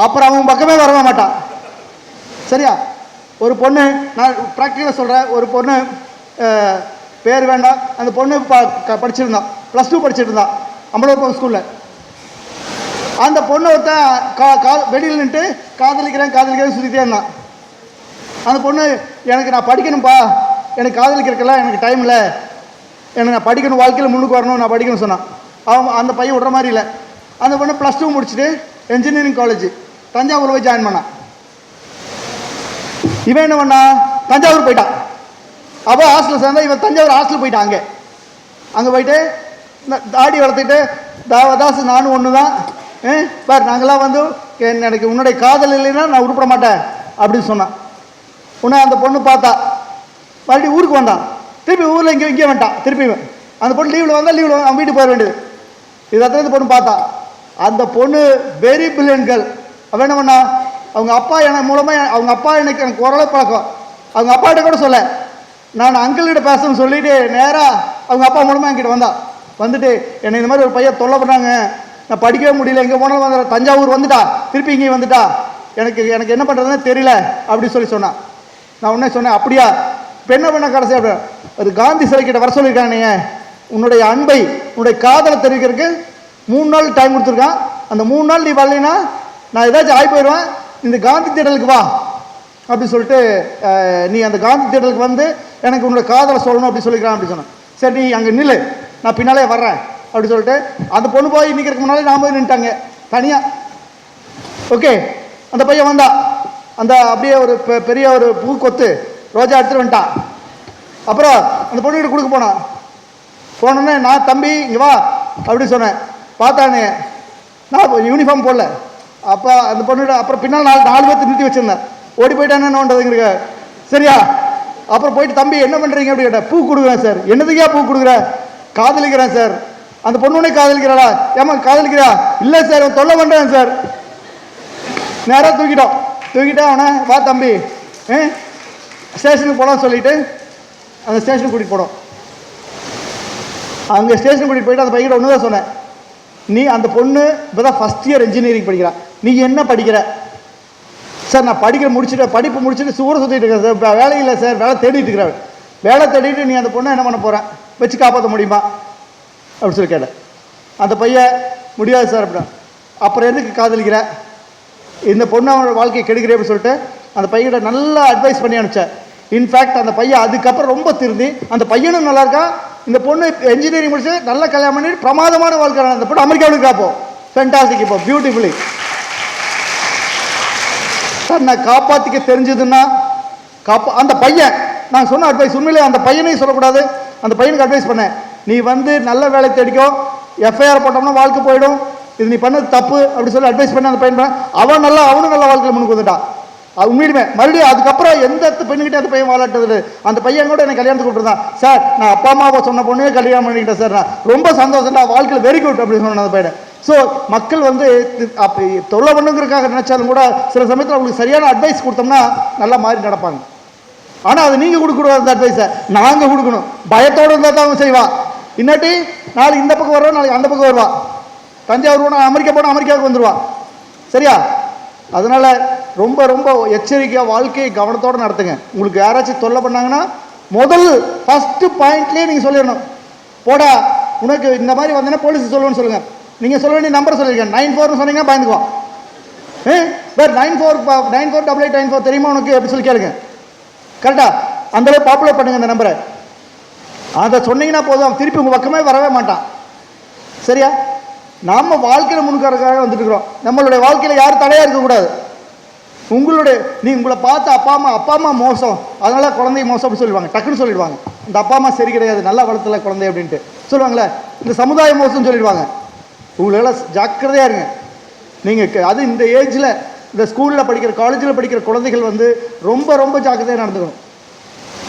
அப்புறம் அவங்க பக்கமே வரவே மாட்டான். சரியா? ஒரு பொண்ணு, நான் ப்ராக்டிக்கலாக சொல்கிறேன், ஒரு பொண்ணு பேர் வேண்டாம், அந்த பொண்ணு படிச்சிருந்தான், +2 படிச்சுட்டு இருந்தான் அம்பலூர் ஸ்கூலில். அந்த பொண்ணு ஒருத்தன் வெளியில் நின்று காதலிக்கிறேன் சுற்றிட்டே இருந்தான். அந்த பொண்ணு எனக்கு நான் படிக்கணும்ப்பா, எனக்கு காதலிக்கிறதுக்கெல்லாம் எனக்கு டைம் இல்லை, எனக்கு நான் படிக்கணும், வாழ்க்கையில் முன்னுக்கு வரணும், நான் படிக்கணும்னு சொன்னான். அவன் அந்த பையன் விடுற மாதிரி இல்லை. அந்த பொண்ணு +2 முடிச்சுட்டு இன்ஜினியரிங் காலேஜ் தஞ்சாவூர் போய் ஜாயின் பண்ணான். இவன் என்ன பண்ணா, தஞ்சாவூர் போயிட்டான். அவள் ஹாஸ்டலில் சேர்ந்தா, இவன் தஞ்சாவூர் ஹாஸ்டல் போயிட்டான். அங்கே போயிட்டு தாடி வளர்த்துட்டு தாஸ் நானும் ஒன்று தான் பார், நாங்களாம் வந்து எனக்கு உன்னுடைய காதல் இல்லைன்னா நான் உருப்பட மாட்டேன் அப்படின்னு சொன்னான். உன்னை அந்த பொண்ணு பார்த்தா மறுபடியும் ஊருக்கு வந்தான். திருப்பி ஊரில் இங்கே வந்துட்டான். திருப்பி அந்த பொண்ணு லீவில் வந்தால் லீவில் அவன் வீட்டுக்கு போயிட வேண்டியது. இது அத்தனை பொண்ணு பார்த்தா. அந்த பொண்ணு வெரி பிரில்லியன்ட் கேர்ள். அவன் என்ன பண்ணா, அவங்க அப்பா எனக்கு மூலமாக, அவங்க அப்பா எனக்கு ஓரளவு பழக்கம். அவங்க அப்பாட்ட கூட சொல்ல, நான் அங்கிள்கிட்ட பேசணும்னு சொல்லிட்டு நேராக அவங்க அப்பா மூலமாக என்கிட்ட வந்தான். வந்துட்டு என்னை இந்த மாதிரி ஒரு பையன் தொல்லை பண்ணாங்க, நான் படிக்கவே முடியல, எங்கே போனாலும் வந்து தஞ்சாவூர் வந்துட்டா, திருப்பி இங்கே வந்துட்டா, எனக்கு எனக்கு என்ன பண்ணுறதுன்னு தெரியல அப்படின்னு சொன்னான். நான் உடனே சொன்னேன், அப்படியா, இப்போ என்ன பண்ண கடைசி அப்படி அது காந்தி சிலைக்கிட்ட வர சொல்லியிருக்காங்க, உன்னுடைய அன்பை உன்னுடைய காதலை தெரிவிக்கிறதுக்கு 3 நாள் டைம் கொடுத்துருக்கான். அந்த 3 நாள் நீ வரலைன்னா நான் ஏதாச்சும் ஆகி போயிடுவேன், இந்த காந்தி திடலுக்கு வா அப்படின்னு சொல்லிட்டு நீ அந்த காந்தி திடலுக்கு வந்து எனக்கு உன்னோட காதலை சொல்லணும் அப்படி சொல்லிக்கிறான் அப்படி சொன்னேன். சரி நீ அங்கே நில்லு, நான் பின்னாலே வர்றேன் அப்படி சொல்லிட்டு அந்த பொண்ணு போய் நிற்கிறதுக்கு முன்னாலே நான் போய் நின்ட்டாங்க தனியாக. ஓகே, அந்த பையன் வந்தா, அந்த அப்படியே ஒரு பெரிய ஒரு பூ கொத்து ரோஜா எடுத்துட்டு வந்துட்டான். அப்புறம் அந்த பொண்ணுகிட்ட கொடுக்க போனோன்னே நான் தம்பி இங்கே வா அப்படி சொன்னேன். பார்த்தானே நான் யூனிஃபார்ம் போடல. அப்போ அந்த பொண்ணுகிட்ட அப்புறம் பின்னால் 4 பேர்த்து நிறுத்தி வச்சுருந்தேன். ஓடி போயிட்டானே என்ன பண்ணுறதுங்க, சரியா? அப்புறம் போயிட்டு தம்பி என்ன பண்ணுறீங்க அப்படி கேட்டேன். பூ கொடுக்குறேன் சார். என்னதுக்கா பூ கொடுக்குறேன்? காதலிக்கிறேன் சார். அந்த பொண்ணுனே காதலிக்கிறாளா? ஏமா காதலிக்கிறா? இல்லை சார், அவன் தொல்லை பண்ணுறேன் சார். நேராக தூக்கிட்டா அவனை, வா தம்பி ஸ்டேஷனுக்கு போகலாம் சொல்லிட்டு அந்த ஸ்டேஷனுக்கு கூட்டிகிட்டு போனோம். அங்கே ஸ்டேஷனுக்கு கூட்டிகிட்டு போயிட்டு அந்த பையன் ஒன்று தான் சொன்னேன், நீ அந்த பொண்ணு இப்போ தான் ஃபஸ்ட் இயர் இன்ஜினியரிங் படிக்கிறான், நீ என்ன படிக்கிற? சார் நான் படிப்பு முடிச்சுட்டு ஊரை சுற்றிட்டு இருக்கேன் சார், வேலை இல்லை சார், வேலை தேடிட்டு இருக்கிறேன். வேலை தேடிட்டு நீ அந்த பொண்ணை என்ன பண்ண போகிறேன், வச்சு காப்பாற்ற முடியுமா அப்படின்னு சொல்லி கேட்டேன். அந்த பையன் முடியாது சார் அப்படின்னா. அப்புறம் எதுக்கு காதலிக்கிற, இந்த பொண்ணு அவனோட வாழ்க்கையை கெடுக்கிறே அப்படின்னு சொல்லிட்டு அந்த பையன்கிட்ட நல்லா அட்வைஸ் பண்ணி அனுப்பிச்சேன். இன்ஃபேக்ட் அந்த பையன் அதுக்கப்புறம் ரொம்ப திருந்தி, அந்த பையனும் நல்லா இருக்கா, இந்த பொண்ணு என்ஜினியரிங் முடிச்சு நல்லா கல்யாணம் பண்ணி பிரமாதமான வாழ்க்கை. அந்த பொண்ணு அமெரிக்காவுக்கு காப்போ ஃபேண்டாஸ்டிக், இப்போ பியூட்டிஃபுல்லி தன்னை காப்பாற்றிக்க தெரிஞ்சதுன்னா அந்த பையன், நான் சொன்ன அட்வைஸ் உண்மையிலே அந்த பையனையும் சொல்லக்கூடாது, அந்த பையனுக்கு அட்வைஸ் பண்ணேன், நீ வந்து நல்ல வேலை தேடிக்கோ, எஃப்ஐஆர் போட்டோம்னா வாழ்க்கை போயிடும், இது நீ பண்ணது தப்பு அப்படி சொல்லி அட்வைஸ் பண்ண அந்த பையன் அவனும் நல்லா வாழ்க்கையில் முன்னுக்கு வந்துட்டான். அது உண்மையிலுமே மறுபடியும் அதுக்கப்புறம் எந்த பெண்ணுக்கிட்டே அந்த பையன் வாழாட்டது. அந்த பையன் கூட எனக்கு கல்யாணத்துக்கு கூப்பிட்டுருந்தான். சார் நான் அப்பா அம்மாவை சொன்ன பொண்ணே கல்யாணம் பண்ணிக்கிட்டேன் சார், நான் ரொம்ப சந்தோஷம், நான் வாழ்க்கையில் வெரி குட் அப்படின்னு சொன்னேன் அந்த பையனை. ஸோ மக்கள் வந்து அப்படி தொல்லை பண்ணுங்கிறதுக்காக நினைச்சாலும் கூட சில சமயத்தில் அவங்களுக்கு சரியான அட்வைஸ் கொடுத்தோம்னா நல்லா மாறி நடப்பாங்க. ஆனால் அது நீங்கள் கொடுக்கக்கூடாது, அந்த அட்வைஸை நாங்கள் கொடுக்கணும். பயத்தோடு இருந்தால் தான் அவன் செய்வான். இன்னாட்டி நாளைக்கு இந்த பக்கம் வருவான், நாளைக்கு அந்த பக்கம் வருவான். தஞ்சாவூர் போனால் அமெரிக்கா போனால் அமெரிக்காவுக்கு வந்துடுவான், சரியா? அதனால் ரொம்ப ரொம்ப எச்சரிக்கையாக வாழ்க்கையை கவனத்தோடு நடத்துங்க. உங்களுக்கு யாராச்சும் தொல்லை பண்ணாங்கன்னா முதல் ஃபஸ்ட்டு பாயிண்ட்லேயே நீங்கள் சொல்லிடணும், போடா உனக்கு இந்த மாதிரி வந்தேன்னா போலீஸ் சொல்லுவேன்னு சொல்லுங்கள். நீங்கள் சொல்ல வேண்டிய நம்பர் சொல்லியிருக்கேன், 94 சொன்னீங்கன்னா பயந்துக்குவோம். வேறு 948894 தெரியுமா உனக்கு அப்படி சொல்லி கேளுங்க. கரெக்டாக அந்தளவு பாப்புலர் பண்ணுங்க அந்த நம்பரை. அதை சொன்னீங்கன்னா போதும், திருப்பி உங்கள் பக்கமே வரவே மாட்டான், சரியா? நாம் வாழ்க்கையில் முன்னுக்காரக்காக வந்துட்டு இருக்கிறோம். நம்மளுடைய வாழ்க்கையில் யாரும் தடையாக இருக்கக்கூடாது. உங்களை பார்த்து அப்பா அம்மா மோசம், அதனால குழந்தை மோசம் அப்படி சொல்லுவாங்க, டக்குன்னு சொல்லிடுவாங்க. இந்த அப்பா அம்மா சரி கிடையாது, நல்லா வளர்த்தல குழந்தை அப்படின்ட்டு சொல்லுவாங்களே. இந்த சமுதாய மோசம் சொல்லிடுவாங்க. உங்களெல்லாம் ஜாக்கிரதையாக இருங்க. நீங்கள் அது இந்த ஏஜில் இந்த ஸ்கூலில் படிக்கிற காலேஜில் படிக்கிற குழந்தைகள் வந்து ரொம்ப ரொம்ப ஜாக்கிரதையாக நடந்துக்கணும்.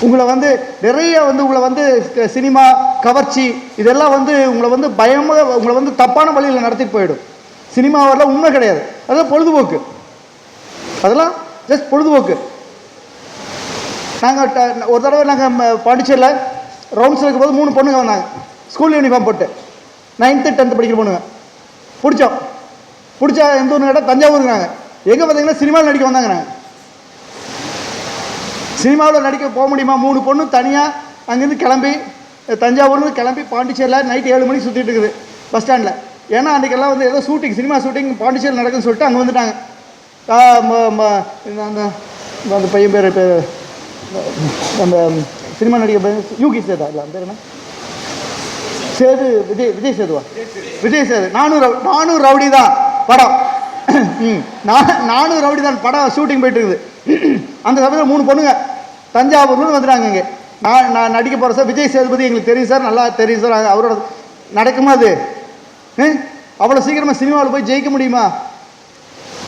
உங்களை வந்து நிறைய வந்து உங்களை வந்து சினிமா கவர்ச்சி இதெல்லாம் வந்து உங்களை வந்து பயமாக உங்களை வந்து தப்பான வழியில் நடத்திட்டு போயிடும். சினிமாவெல்லாம் உண்மை கிடையாது, அதெல்லாம் பொழுதுபோக்கு, அதெல்லாம் ஜஸ்ட் பொழுதுபோக்கு. நாங்கள் ஒரு தடவை நாங்கள் பாண்டிச்சேரியில் ரவுண்ட்ஸில் இருக்கும்போது 3 பொண்ணுங்க வந்தாங்க ஸ்கூல் யூனிஃபார்ம் போட்டு, 9th 10th படிக்கிற பொண்ணுங்க. பிடிச்சா எந்த ஊர்னு கேட்டால் தஞ்சாவூருங்கிறாங்க. எங்கே பார்த்தீங்கன்னா சினிமாவில் நடிக்க வந்தாங்க. நாங்கள் சினிமாவில் நடிக்க போக முடியுமா? 3 பொண்ணு தனியாக அங்கேருந்து கிளம்பி தஞ்சாவூர்லேருந்து கிளம்பி பாண்டிச்சேரியில் நைட்டு 7 மணிக்கு சுற்றிட்டு இருக்குது பஸ் ஸ்டாண்டில். ஏன்னா அன்றைக்கெல்லாம் வந்து ஏதோ ஷூட்டிங், சினிமா ஷூட்டிங் பாண்டிச்சேரியில் நடக்குதுன்னு சொல்லிட்டு அங்கே வந்துட்டாங்க. அந்த பையன் பேர் அந்த சினிமா நடிகர் யூகி சேதா இல்லை, அந்த பேர் என்ன, சேது விஜய் சேதுவா, விஜய் சேது. நானும் ரவுடி தான் படம். நானும் ரவுடி தான் படம் ஷூட்டிங் போயிட்டு இருக்குது. அந்த சமயத்தில் 3 பொண்ணுங்க தஞ்சாவூர்னு வந்துட்டாங்க. இங்கே நான் நடிக்க போகிறேன் சார், விஜய் சேதுபதி எங்களுக்கு தெரியும் சார், நல்லா தெரியும் சார், அவரோட நடக்குமா அது? அவ்வளோ சீக்கிரமாக சினிமாவில் போய் ஜெயிக்க முடியுமா?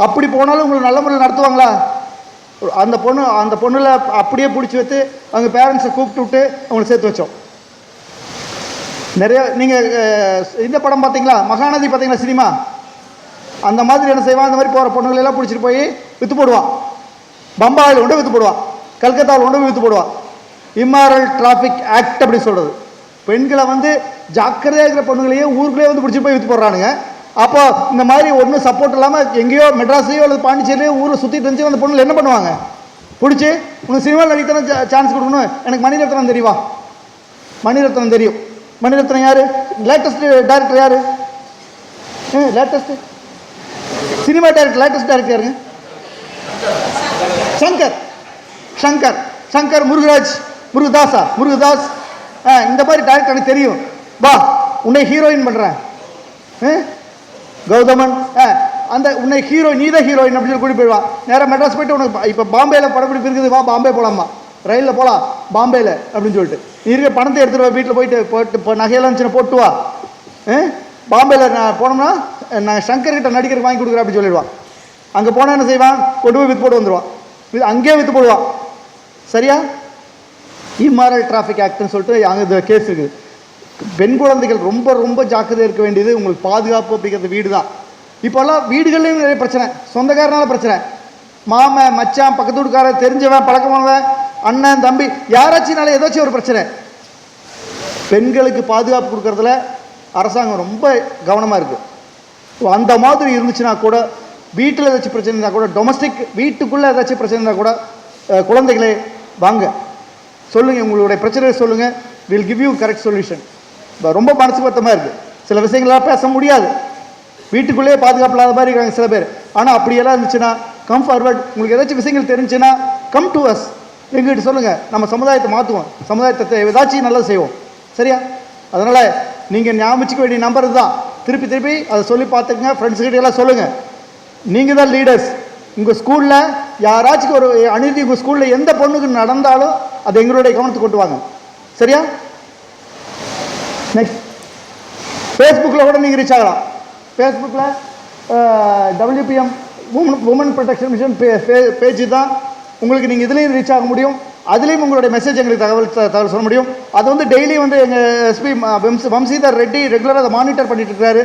அப்படி போனாலும் உங்களை நல்ல முறையில் நடத்துவாங்களா? அந்த பொண்ணில் அப்படியே பிடிச்சி வச்சு அவங்க பேரண்ட்ஸை கூப்பிட்டு விட்டு அவங்களை சேர்த்து வச்சோம். நிறைய நீங்கள் இந்த படம் பார்த்தீங்களா, மகாநதி பார்த்தீங்களா சினிமா? அந்த மாதிரி என்ன செய்வான், அந்த மாதிரி போகிற பொண்ணுங்களெல்லாம் பிடிச்சிட்டு போய் விற்று போடுவான். பம்பாயில் கொண்டு விற்று போடுவான், கல்கத்தாவில் கொண்டு விற்று போடுவான். இம்மாரல் டிராஃபிக் ஆக்ட் அப்படி சொல்கிறது. பெண்களை வந்து ஜாக்கிரதையாக இருக்கிற பொண்ணுங்களையே ஊருக்குள்ளே வந்து பிடிச்சி போய் விற்று போடுறானுங்க. அப்போ இந்த மாதிரி ஒன்றும் சப்போர்ட் இல்லாமல் எங்கேயோ மெட்ராஸ்லேயோ அல்லது பாண்டிச்சேரியிலையோ ஊரில் சுற்றிட்டு இருந்துச்சு அந்த பொண்ணுல என்ன பண்ணுவாங்க? பிடிச்சி உனக்கு சினிமாவில் நடித்தானே சான்ஸ் கொடுக்கணும். எனக்கு மணிரத்னம் தெரியுமா? மணிரத்னம் தெரியும். மணிரத்னம் யார்? லேட்டஸ்ட் டைரக்டர் யார்? Latest cinema director latest director யாருங்க? சங்கர் முருகதாஸ் இந்த மாதிரி டைரக்டர் எனக்கு தெரியும். வா உன்னை ஹீரோயின் பண்ணுறேன். கௌதமன் அந்த உன்னை ஹீரோயின், நீ தான் ஹீரோயின் அப்படின்னு சொல்லி கூட்டி போயிடுவான். நேராக மெட்ராஸ் போயிட்டு உனக்கு இப்போ பாம்பேயில் படப்பிடிப்பு இருக்குது, வா பாம்பே போகலாமா, ரயிலில் போகலாம் பாம்பேயில் அப்படின்னு சொல்லிட்டு நீ இருக்க பணத்தை எடுத்துகிட்டு வா, வீட்டில் போயிட்டு இப்போ நகையெல்லாம் இருந்துச்சுன்னா போட்டு வா, பாம்பேயில் நான் போனோம்னா நான் சங்கர்கிட்ட நடிக்கிறதுக்கு வாங்கி கொடுக்குறேன் அப்படின்னு சொல்லிடுவான். அங்கே போனால் என்ன செய்வான்? கொண்டு போய் விற்று போட்டு வந்துடுவான். அங்கேயே விற்று போடுவான். சரியா? இம்மாரல் டிராஃபிக் ஆக்ட்னு சொல்லிட்டு அங்கே இந்த கேஸ் இருக்குது. பெண் குழந்தைகள் ரொம்ப ரொம்ப ஜாக்கிரதையாக இருக்க வேண்டியது உங்களுக்கு பாதுகாப்பு அப்படிங்கிறது வீடு தான். இப்போல்லாம் வீடுகள்லேயும் நிறைய பிரச்சனை, சொந்தக்காரனால பிரச்சனை, மாமன் மச்சான் பக்கத்து வீட்டுக்காரன் தெரிஞ்சவன் பழக்கமானவன் அண்ணன் தம்பி யாராச்சும்னால ஏதாச்சும் ஒரு பிரச்சனை. பெண்களுக்கு பாதுகாப்பு கொடுக்கறதுல அரசாங்கம் ரொம்ப கவனமாக இருக்குது. அந்த மாதிரி இருந்துச்சுன்னா கூட, வீட்டில் ஏதாச்சும் பிரச்சனை இருந்தால் கூட, டொமஸ்டிக் வீட்டுக்குள்ளே ஏதாச்சும் பிரச்சனை இருந்தால் கூட, குழந்தைகளே வாங்க சொல்லுங்கள், உங்களுடைய பிரச்சனையை சொல்லுங்கள், will give you correct solution. ரொம்ப மனசு பத்தமாக இருக்குது. சில விஷயங்களாக பேச முடியாது, வீட்டுக்குள்ளேயே பாதுகாப்பு இல்லாத மாதிரி இருக்காங்க சில பேர். ஆனால் அப்படியெல்லாம் இருந்துச்சுன்னா கம் ஃபார்வர்ட். உங்களுக்கு ஏதாச்சும் விஷயங்கள் தெரிஞ்சுன்னா கம் டு அஸ், எங்ககிட்ட சொல்லுங்கள். நம்ம சமுதாயத்தை மாற்றுவோம், சமுதாயத்தை ஏதாச்சும் நல்லது செய்வோம். சரியா? அதனால் நீங்கள் ஞாபகிக்க வேண்டிய நம்பர் தான். திருப்பி அதை சொல்லி பார்த்துக்குங்க. ஃப்ரெண்ட்ஸ்கிட்ட எல்லாம் சொல்லுங்கள். நீங்கள் தான் லீடர்ஸ். உங்கள் ஸ்கூலில் யாராச்சும் ஒரு அநீதி உங்கள் ஸ்கூலில் எந்த பொண்ணுக்கு நடந்தாலும் அது எங்களுடைய கவனத்துக்கு கொண்டு வாங்க. சரியா? நெக்ஸ்ட், ஃபேஸ்புக்கில் கூட நீங்கள் ரீச் ஆகலாம். ஃபேஸ்புக்கில் WPM woman protection mission page தான் உங்களுக்கு. நீங்கள் இதுலேயும் ரீச் ஆக முடியும். அதுலேயும் உங்களுடைய மெசேஜ் எங்களுக்கு தகவல் சொல்ல முடியும். அது வந்து டெய்லி வந்து எங்கள் எஸ்பி வம்சீதர் ரெட்டி ரெகுலராக அதை மானிட்டர் பண்ணிட்டு இருக்காரு.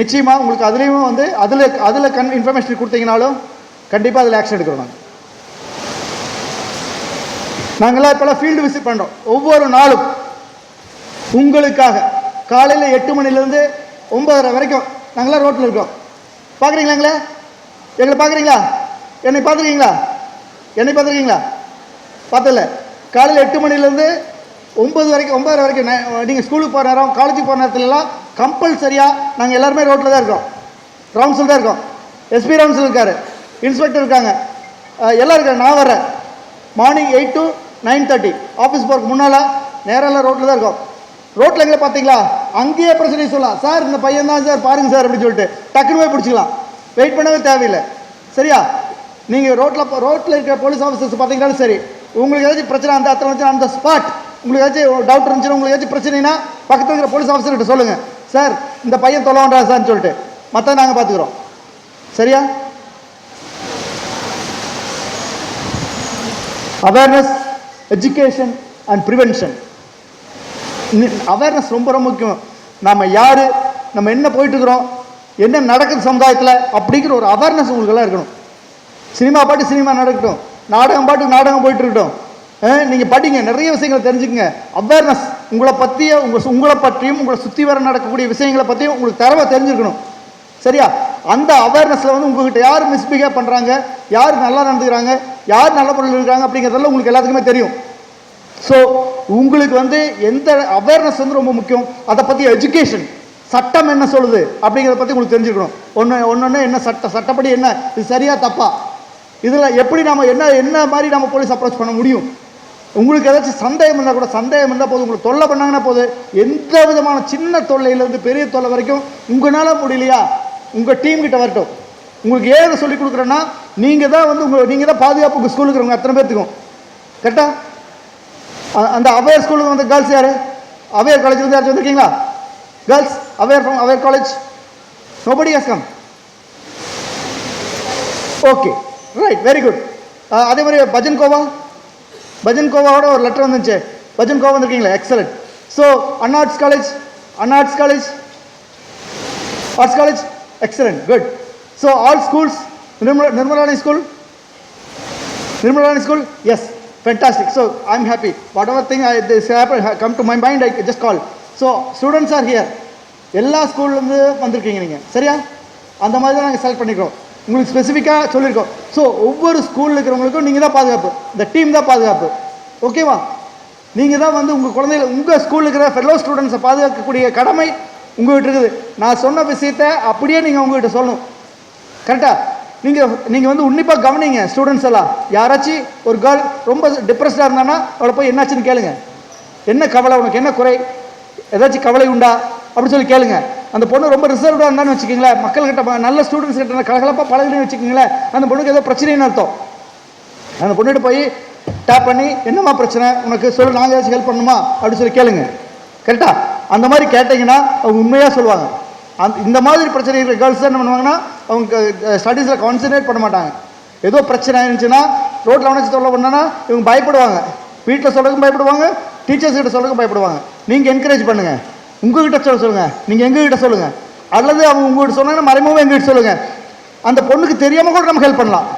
நிச்சயமாக உங்களுக்கு அதுலேயும் வந்து அதில் இன்ஃபர்மேஷன் கொடுத்தீங்கனாலும் கண்டிப்பாக அதில் ஆக்ஷன் எடுக்கிறோம். நாங்கள்லாம் இப்போல்லாம் ஃபீல்டு விசிட் பண்ணுறோம். ஒவ்வொரு நாளும் உங்களுக்காக காலையில் 8 மணிலேருந்து 9:30 வரைக்கும் நாங்களாம் ரோட்டில் இருக்கோம். பார்க்குறீங்களா எங்களை பார்க்குறீங்களா? என்னை பார்த்துருக்கீங்களா? பார்த்ததில்ல. காலையில் 8 மணிலேருந்து 9:30 வரைக்கும் நீங்கள் ஸ்கூலுக்கு போகிற நேரம், காலேஜுக்கு போகிற நேரத்துலலாம் கம்பல்சரியாக நாங்கள் எல்லாருமே ரோட்டில் தான் இருக்கோம், ரவுண்ட்ஸில் தான் இருக்கோம். எஸ்பி ரவுண்ட்ஸில் இருக்கார், இன்ஸ்பெக்டர் இருக்காங்க, எல்லாம் இருக்காங்க. நான் வரேன். மார்னிங் 8 to 9:30 ஆஃபீஸ் போகிறதுக்கு முன்னால் நேரெல்லாம் ரோட்டில் தான் இருக்கோம். ரோட்டில் எங்கே பார்த்தீங்களா அங்கேயே பிரச்சனை சொல்லலாம். சார் இந்த பையன் தான் சார், பாருங்கள் சார் அப்படின்னு சொல்லிட்டு டக்குன்னு போய் பிடிச்சிக்கலாம். வெயிட் பண்ணவே தேவையில்லை. சரியா? நீங்கள் ரோட்டில் இருக்கிற போலீஸ் ஆஃபீஸர்ஸ் பார்த்தீங்கன்னாலும் சரி, உங்களுக்கு ஏதாச்சும் பிரச்சனை அந்த ஸ்பாட், உங்களுக்கு ஏதாச்சும் டவுட் இருந்துச்சுன்னா, உங்களுக்கு ஏதாச்சும் பிரச்சனைனா பக்கத்தில் இருக்கிற போலீஸ் ஆஃபீஸர்கிட்ட சொல்லுங்கள், சார் இந்த பையன் தொலை வேண்டாம் சார்ன்னு சொல்லிட்டு. மற்ற நாங்கள் பார்த்துக்குறோம். சரியா? Awareness, education and prevention. Awareness ரொம்ப ரொம்ப முக்கியம். நம்ம யார், நம்ம என்ன போயிட்டுருக்குறோம், என்ன நடக்குது சமுதாயத்தில் அப்படிங்கிற ஒரு அவேர்னஸ் உங்களுக்கெல்லாம் இருக்கணும். சினிமா நடக்கட்டும், நாடகம் போயிட்டு இருக்கட்டும், நீங்கள் படிங்க, நிறைய விஷயங்களை தெரிஞ்சுக்கங்க. அவேர்னஸ் உங்களை பற்றியும் உங்களை சுற்றி வர நடக்கக்கூடிய விஷயங்களை பற்றியும் உங்களுக்கு தரவை தெரிஞ்சுக்கணும். சரியா? அந்த அவேர்னஸில் வந்து உங்கள்கிட்ட யார் மிஸ்பிஹேவ் பண்ணுறாங்க, யார் நல்லா நடந்துக்கிறாங்க, யார் நல்ல பொருள் இருக்கிறாங்க அப்படிங்கிறதெல்லாம் உங்களுக்கு எல்லாத்துக்குமே தெரியும். ஸோ உங்களுக்கு வந்து எந்த அவேர்னஸ் வந்து ரொம்ப முக்கியம். அதை பற்றி எஜுகேஷன், சட்டம் என்ன சொல்லுது அப்படிங்கிறத பற்றி உங்களுக்கு தெரிஞ்சுக்கணும். ஒன்று என்ன சட்டப்படி என்ன, இது சரியா தப்பா, இதில் எப்படி நம்ம என்ன மாதிரி நம்ம போலீஸ் அப்ரோச் பண்ண முடியும். உங்களுக்கு ஏதாச்சும் சந்தேகம் இருந்தால் போதும், உங்களுக்கு தொல்லை பண்ணாங்கன்னா போதும், எந்த விதமான சின்ன தொல்லையிலேருந்து பெரிய தொல்லை வரைக்கும் உங்களால் முடியலையா உங்கள் டீம் கிட்ட வரட்டும். உங்களுக்கு ஏதை சொல்லிக் கொடுக்குறேன்னா நீங்கள் தான் பாதுகாப்பு உங்கள் ஸ்கூலுக்கு இருக்கிறவங்க அத்தனை பேர்த்துக்கும். கரெக்டாக? அந்த அவேர் ஸ்கூலுக்கு வந்து கேர்ள்ஸ் யார்? அவேர் காலேஜ்லேருந்து யாராச்சும் வந்திருக்கீங்களா? Girls our college? Nobody has come. Okay, right, very good. அதே மாதிரி பஜன்கோவாவோட ஒரு லெட்டர் வந்துச்சு. பஜன்கோவா வந்திருக்கீங்களா? Excellent. So arts college excellent, good. So all schools, நிர்மலானி school, yes. Fantastic. So I am happy. Whatever thing come to my mind I just call. So students are here. எல்லா ஸ்கூல்லேருந்து வந்திருக்கீங்க நீங்கள், சரியா? அந்த மாதிரி தான் நாங்கள் செலக்ட் பண்ணிக்கிறோம். உங்களுக்கு ஸ்பெசிஃபிக்காக சொல்லியிருக்கோம். ஸோ ஒவ்வொரு ஸ்கூலில் இருக்கிறவங்களுக்கும் நீங்கள் தான் பாதுகாப்பு, இந்த டீம் தான் பாதுகாப்பு. ஓகேவா? நீங்கள் தான் வந்து உங்கள் குழந்தைகள், உங்கள் ஸ்கூலில் இருக்கிற ஃபெல்லோ ஸ்டூடெண்ட்ஸை பாதுகாக்கக்கூடிய கடமை உங்கள்கிட்ட இருக்குது. நான் சொன்ன விஷயத்தை அப்படியே நீங்கள் உங்கள்கிட்ட சொல்லணும். கரெக்டாக? நீங்கள் வந்து உன்னிப்பாக கவனிங்க. ஸ்டூடெண்ட்ஸ் எல்லாம் யாராச்சும் ஒரு கேர்ள் ரொம்ப டிப்ரெஸ்டாக இருந்தானா அவளை போய் என்னாச்சுன்னு கேளுங்க. என்ன கவலை, உனக்கு என்ன குறை, ஏதாச்சும் கவலை உண்டா அப்படின்னு சொல்லி கேளுங்க. அந்த பொண்ணு ரொம்ப ரிசர்வ்டாக இருந்தான்னு வச்சுக்கிங்களேன், மக்கள்கிட்ட நல்ல ஸ்டூடெண்ட்ஸ் கிட்ட கலகலப்பாக பழகுன்னு வச்சுக்கிங்களேன், அந்த பொண்ணுக்கு ஏதோ பிரச்சனைன்னு அர்த்தம். அந்த பொண்ணுகிட்ட போய் டேப் பண்ணி என்னம்மா பிரச்சனை உனக்கு சொல்லு, நாங்கள் ஏதாச்சும் ஹெல்ப் பண்ணுமா அப்படின்னு சொல்லி கேளுங்க. கரெக்டாக? அந்த மாதிரி கேட்டிங்கன்னா அவங்க உண்மையாக சொல்லுவாங்க. இந்த மாதிரி பிரச்சனை இருக்கிற கேர்ள்ஸ் தான் என்ன பண்ணுவாங்கன்னா அவங்க ஸ்டடீஸில் கான்சன்ட்ரேட் பண்ண மாட்டாங்க. ஏதோ பிரச்சனை இருந்துச்சுன்னா ரோட்டில் அவனச்சு தொல்லை பண்ணனா இவங்க பயப்படுவாங்க. வீட்டில் சொல்கிறதுக்கும் பயப்படுவாங்க, டீச்சர்ஸ் கிட்ட சொல்கிறதுக்கும் பயப்படுவாங்க. நீங்கள் என்கரேஜ் பண்ணுங்கள், உங்ககிட்ட சொல்லுங்கள், நீங்கள் எங்ககிட்ட சொல்லுங்கள். அல்லது அவங்க உங்கள்கிட்ட சொன்னாங்கன்னா மறைமுகமாக எங்ககிட்ட சொல்லுங்கள். அந்த பொண்ணுக்கு தெரியாமல் கூட நம்ம ஹெல்ப் பண்ணலாம்.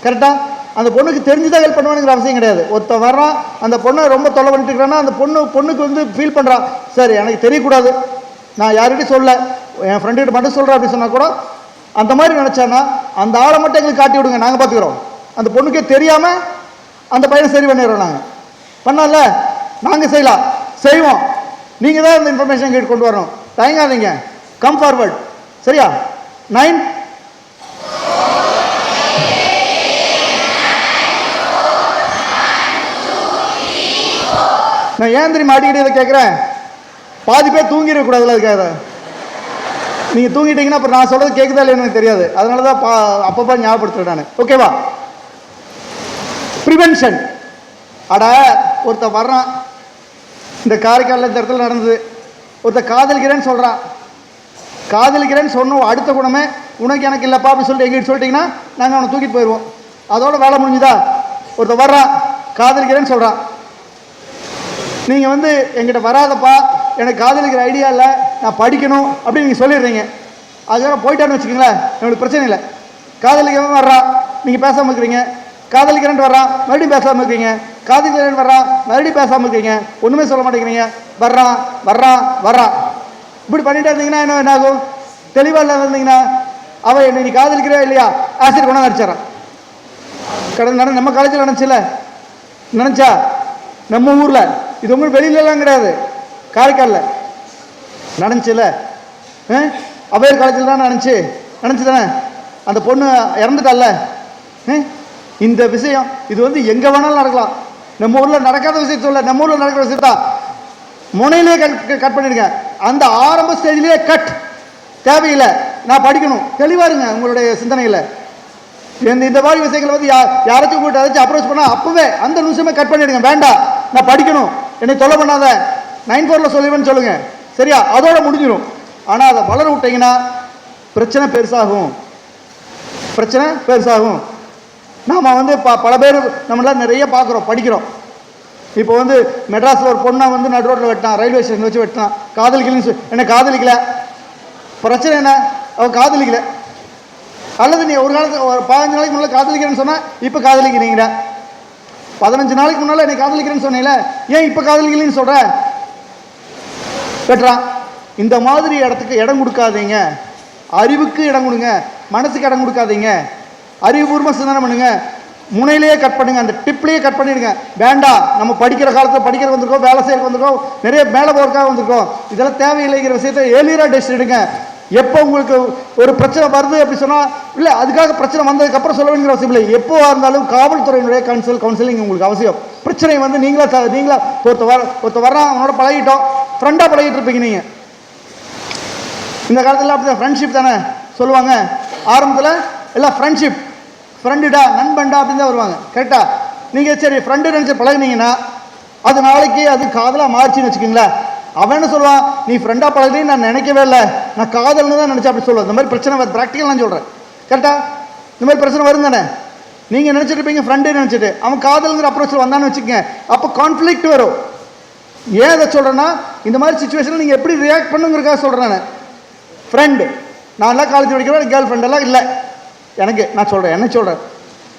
கரெக்டாக? அந்த பொண்ணுக்கு தெரிஞ்சுதான் ஹெல்ப் பண்ணுவானுங்கிற அவசியம் கிடையாது. ஒருத்த வர்றான், அந்த பொண்ணை ரொம்ப தொல்லை பண்ணிட்டு இருக்கிறான்னா அந்த பொண்ணுக்கு வந்து ஃபீல் பண்ணுறான், சரி எனக்கு தெரியக்கூடாது, நான் யார்கிட்டையும் சொல்ல, என் ஃப்ரெண்டுகிட்ட மட்டும் சொல்கிறேன் அப்படின்னு சொன்னால் கூட அந்த மாதிரி நினச்சான்னா அந்த ஆளை மட்டும் எங்களுக்கு காட்டி விடுங்க, நாங்கள் பார்த்துக்குறோம். அந்த பொண்ணுக்கே தெரியாமல் அந்த பையனை சரி பண்ணிடுறோம். நாங்கள் பண்ணல, நாங்கள் செய்வோம். நீங்கள் தான் இந்த இன்ஃபர்மேஷன் கேட்டு கொண்டு வரணும். தயங்காதீங்க, கம் ஃபார்வர்ட். சரியா? 9 நான் ஏன் தெரியுமா அடிக்கடி இதை கேட்குறேன்? பாதி பேர் தூங்கிடக்கூடாதுல, அதுக்காக. நீங்கள் தூங்கிட்டீங்கன்னா அப்புறம் நான் சொல்கிறது கேட்குதா இல்லைன்னு எனக்கு தெரியாது. அதனால தான் அப்பப்போ ஞாபகப்படுத்துகிறேன் நான். ஓகேவா? ப்ரிவென்ஷன். அட ஒருத்த வர்றான், இந்த காரைக்காலில் இந்த இடத்துல நடந்தது, ஒருத்த காதலிக்கிறேன்னு சொல்கிறான். காதலிக்கிறேன்னு சொன்னோம், அடுத்த குணமே உனக்கு எனக்கு இல்லைப்பா அப்படின்னு சொல்லிட்டு எங்கிட்ட சொல்லிட்டிங்கன்னா நாங்கள் அவனை தூக்கிட்டு போயிடுவோம். அதோட வேலை முடிஞ்சுதா? ஒருத்த வர்றான், காதலிக்கிறேன்னு சொல்கிறான், நீங்கள் வந்து எங்கிட்ட வராதப்பா, எனக்கு காதலிக்கிற ஐடியா இல்லை, நான் படிக்கணும் அப்படின்னு நீங்கள் சொல்லிடுறீங்க. அதுக்காக போயிட்டான்னு வச்சுக்கோங்களேன், உங்களுக்கு பிரச்சனை இல்லை. காதலிக்கிறவன் வர்றான், நீங்கள் பேசாமல் இருக்கிறீங்க. காதலிக்கிறேன்ட்டு வர்றான், மறுபடியும் பேசாமல் இருக்கிறீங்க. காதலிக்கிறேன் வர்றான், மறுபடியும் பேசாமல் இருக்கிறீங்க. ஒன்றுமே சொல்ல மாட்டேங்கிறீங்க. வர்றான் இப்படி பண்ணிட்டு இருந்தீங்கன்னா என்ன ஆகும்? தெளிவாக இல்லை இருந்தீங்கன்னா அவன் என்ன நீ காதலிக்கிறே இல்லையா ஆசிரியர் கொண்டாந்து அடிச்சாரான். கடந்த நம்ம காலேஜில் நினச்சா நம்ம ஊரில், இது உங்களுக்கு வெளியிலலாம் கிடையாது, காரைக்காலில் நடந்துச்சுல, அவையர் காலேஜில் தான் நினச்சி தானே அந்த பொண்ணு இறந்துட்டால. இந்த விஷயம் இது வந்து எங்கே வேணாலும் நடக்கலாம். நம்ம ஊரில் நடக்காத விஷயத்த சொல்ல, நம்ம ஊரில் நடக்கிற விஷயத்தா முனையிலே கட் பண்ணிடுங்க. அந்த ஆரம்ப ஸ்டேஜ்லேயே கட், தேவையில்லை, நான் படிக்கணும். தெளிவாக இருங்க உங்களுடைய சிந்தனையில். இந்த மாதிரி விஷயங்களை வந்து யாராச்சும் உங்கள்கிட்ட ஏதாச்சும் அப்ரோச் பண்ணால் அப்போவே அந்த நிமிஷமே கட் பண்ணிடுங்க. வேண்டாம், நான் படிக்கணும், என்னை தொல்லை பண்ணாத, 9/4 சொல்லுவேன்னு சொல்லுங்கள். சரியா? அதோட முடிஞ்சிடும். ஆனால் அதை வளர விட்டீங்கன்னா பிரச்சனை பெருசாகும். நாம் வந்து பல பேர் நம்மளாம் நிறைய பார்க்குறோம், படிக்கிறோம். இப்போ வந்து மெட்ராஸில் ஒரு பொண்ணை வந்து நடு ரோட்டில் வெட்டான், ரயில்வே ஸ்டேஷன் வச்சு வெட்டான். காதலிக்கலன்னு என்ன காதலிக்கல, பிரச்சனை என்ன? அவன் காதலிக்கல. அல்லது நீ ஒரு காலத்தில் ஒரு 15 நாளைக்கு முன்னால் காதலிக்கிறேன்னு சொன்னால் இப்போ காதலிக்கிறீங்க. 15 நாளைக்கு முன்னால் என்னை காதலிக்கிறேன்னு சொன்னீங்களே, ஏன் இப்போ காதலிக்கலன்னு சொல்கிற? வெட்டுறான். இந்த மாதிரி இடத்துக்கு இடம் கொடுக்காதீங்க. அறிவுக்கு இடம் கொடுங்க, மனசுக்கு இடம் கொடுக்காதீங்க. அறிவுபூர்வமாக சிந்தனை பண்ணுங்க. முனையிலேயே கட் பண்ணுங்க, அந்த டிப்லேயே கட் பண்ணிடுங்க. வேண்டாம், நம்ம படிக்கிற காலத்தில் படிக்கிற வந்திருக்கோம், வேலை செய்ய வந்திருக்கோம், நிறைய மேலே போகிறதுக்காக வந்திருக்கோம். இதெல்லாம் தேவையில்லைங்கிற விஷயத்தை ஏர்லியராக டெசிஷன் எடுங்க. எப்போ உங்களுக்கு ஒரு பிரச்சனை வருது அப்படி சொன்னால் இல்லை, அதுக்காக பிரச்சனை வந்ததுக்கப்புறம் சொல்ல வேண்டிய அவசியம் இல்லை. எப்போவா இருந்தாலும் காவல்துறையினுடைய கவுன்சிலிங் உங்களுக்கு அவசியம். பிரச்சனை வந்து நீங்களா ஒருத்த வர்றான், அவனோட பழகிட்டோம், ஃப்ரெண்டாக பழகிட்டு இருப்பீங்க. நீங்கள் இந்த காலத்தில் அப்படி தான் ஃப்ரெண்ட்ஷிப் தானே சொல்லுவாங்க. ஆரம்பத்தில் எல்லாம் ஃப்ரெண்டுடா, நண்பன்டா அப்படின்னு தான் வருவாங்க. கரெக்டாக? நீங்கள் சரி ஃப்ரெண்டு நினச்சி பழகினீங்கன்னா அது நாளைக்கு அது காதலாக மாறிச்சின்னு வச்சுக்கிங்களேன். அவன் என்ன சொல்லுவான்? நீ ஃப்ரெண்டாக பழகுறீன்னு நான் நினைக்கவே இல்லை, நான் காதல்னு தான் நினச்சேன் அப்படி சொல்லுவேன். இந்த மாதிரி பிரச்சனை வருது, ப்ராக்டிக்கல் நான் சொல்கிறேன். கரெக்டாக? இந்த மாதிரி பிரச்சனை வரும் தானே. நீங்கள் நினச்சிட்டு இருப்பீங்க ஃப்ரெண்டு நினச்சிட்டு, அவன் காதலுங்கிற அப்ரோச்சில் வந்தான்னு வச்சுக்கோங்க, அப்போ கான்ஃப்ளிக்ட் வரும். ஏன் அதை சொல்கிறேன்னா, இந்த மாதிரி சுச்சுவேஷனில் நீங்கள் எப்படி ரியாக்ட் பண்ணுங்கிறக்காக சொல்கிறேன். நான் ஃப்ரெண்டு, நான்லாம் காலேஜ் படிக்கிறேன், கேர்ள் ஃப்ரெண்டெல்லாம் இல்லை எனக்கு. நான் சொல்கிறேன், என்ன சொல்கிறேன்?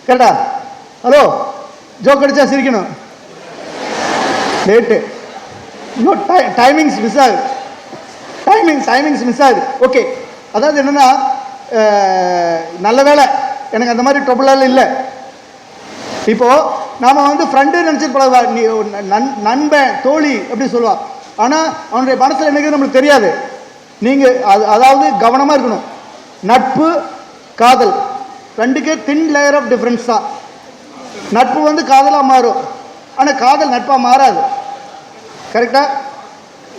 கேட்டா? ஹலோ, ஜோக் அடிச்சா சிரிக்கணும். லேட்டு இன்னும் டைமிங்ஸ் மிஸ் ஆகுது. டைமிங்ஸ் மிஸ் ஆகுது. ஓகே, அதாவது என்னன்னா, நல்ல வேலை எனக்கு அந்த மாதிரி ட்ரபிளால இல்லை. இப்போ நாம வந்து ஃப்ரெண்டு நினைச்சிட்டு பழகுவா, நீ நண்பன் தோழி அப்படி சொல்லுவா. ஆனால் அவனுடைய மனசில் என்னைக்கு நம்மளுக்கு தெரியாது. நீங்கள் அதாவது கவனமாக இருக்கணும். நட்பு காதல் ரெண்டுக்கு தின் லேயர் ஆஃப் டிஃப்ரென்ஸ் தான். நட்பு வந்து காதலாக மாறும், ஆனால் காதல் நட்பாக மாறாது. கரெக்டாக?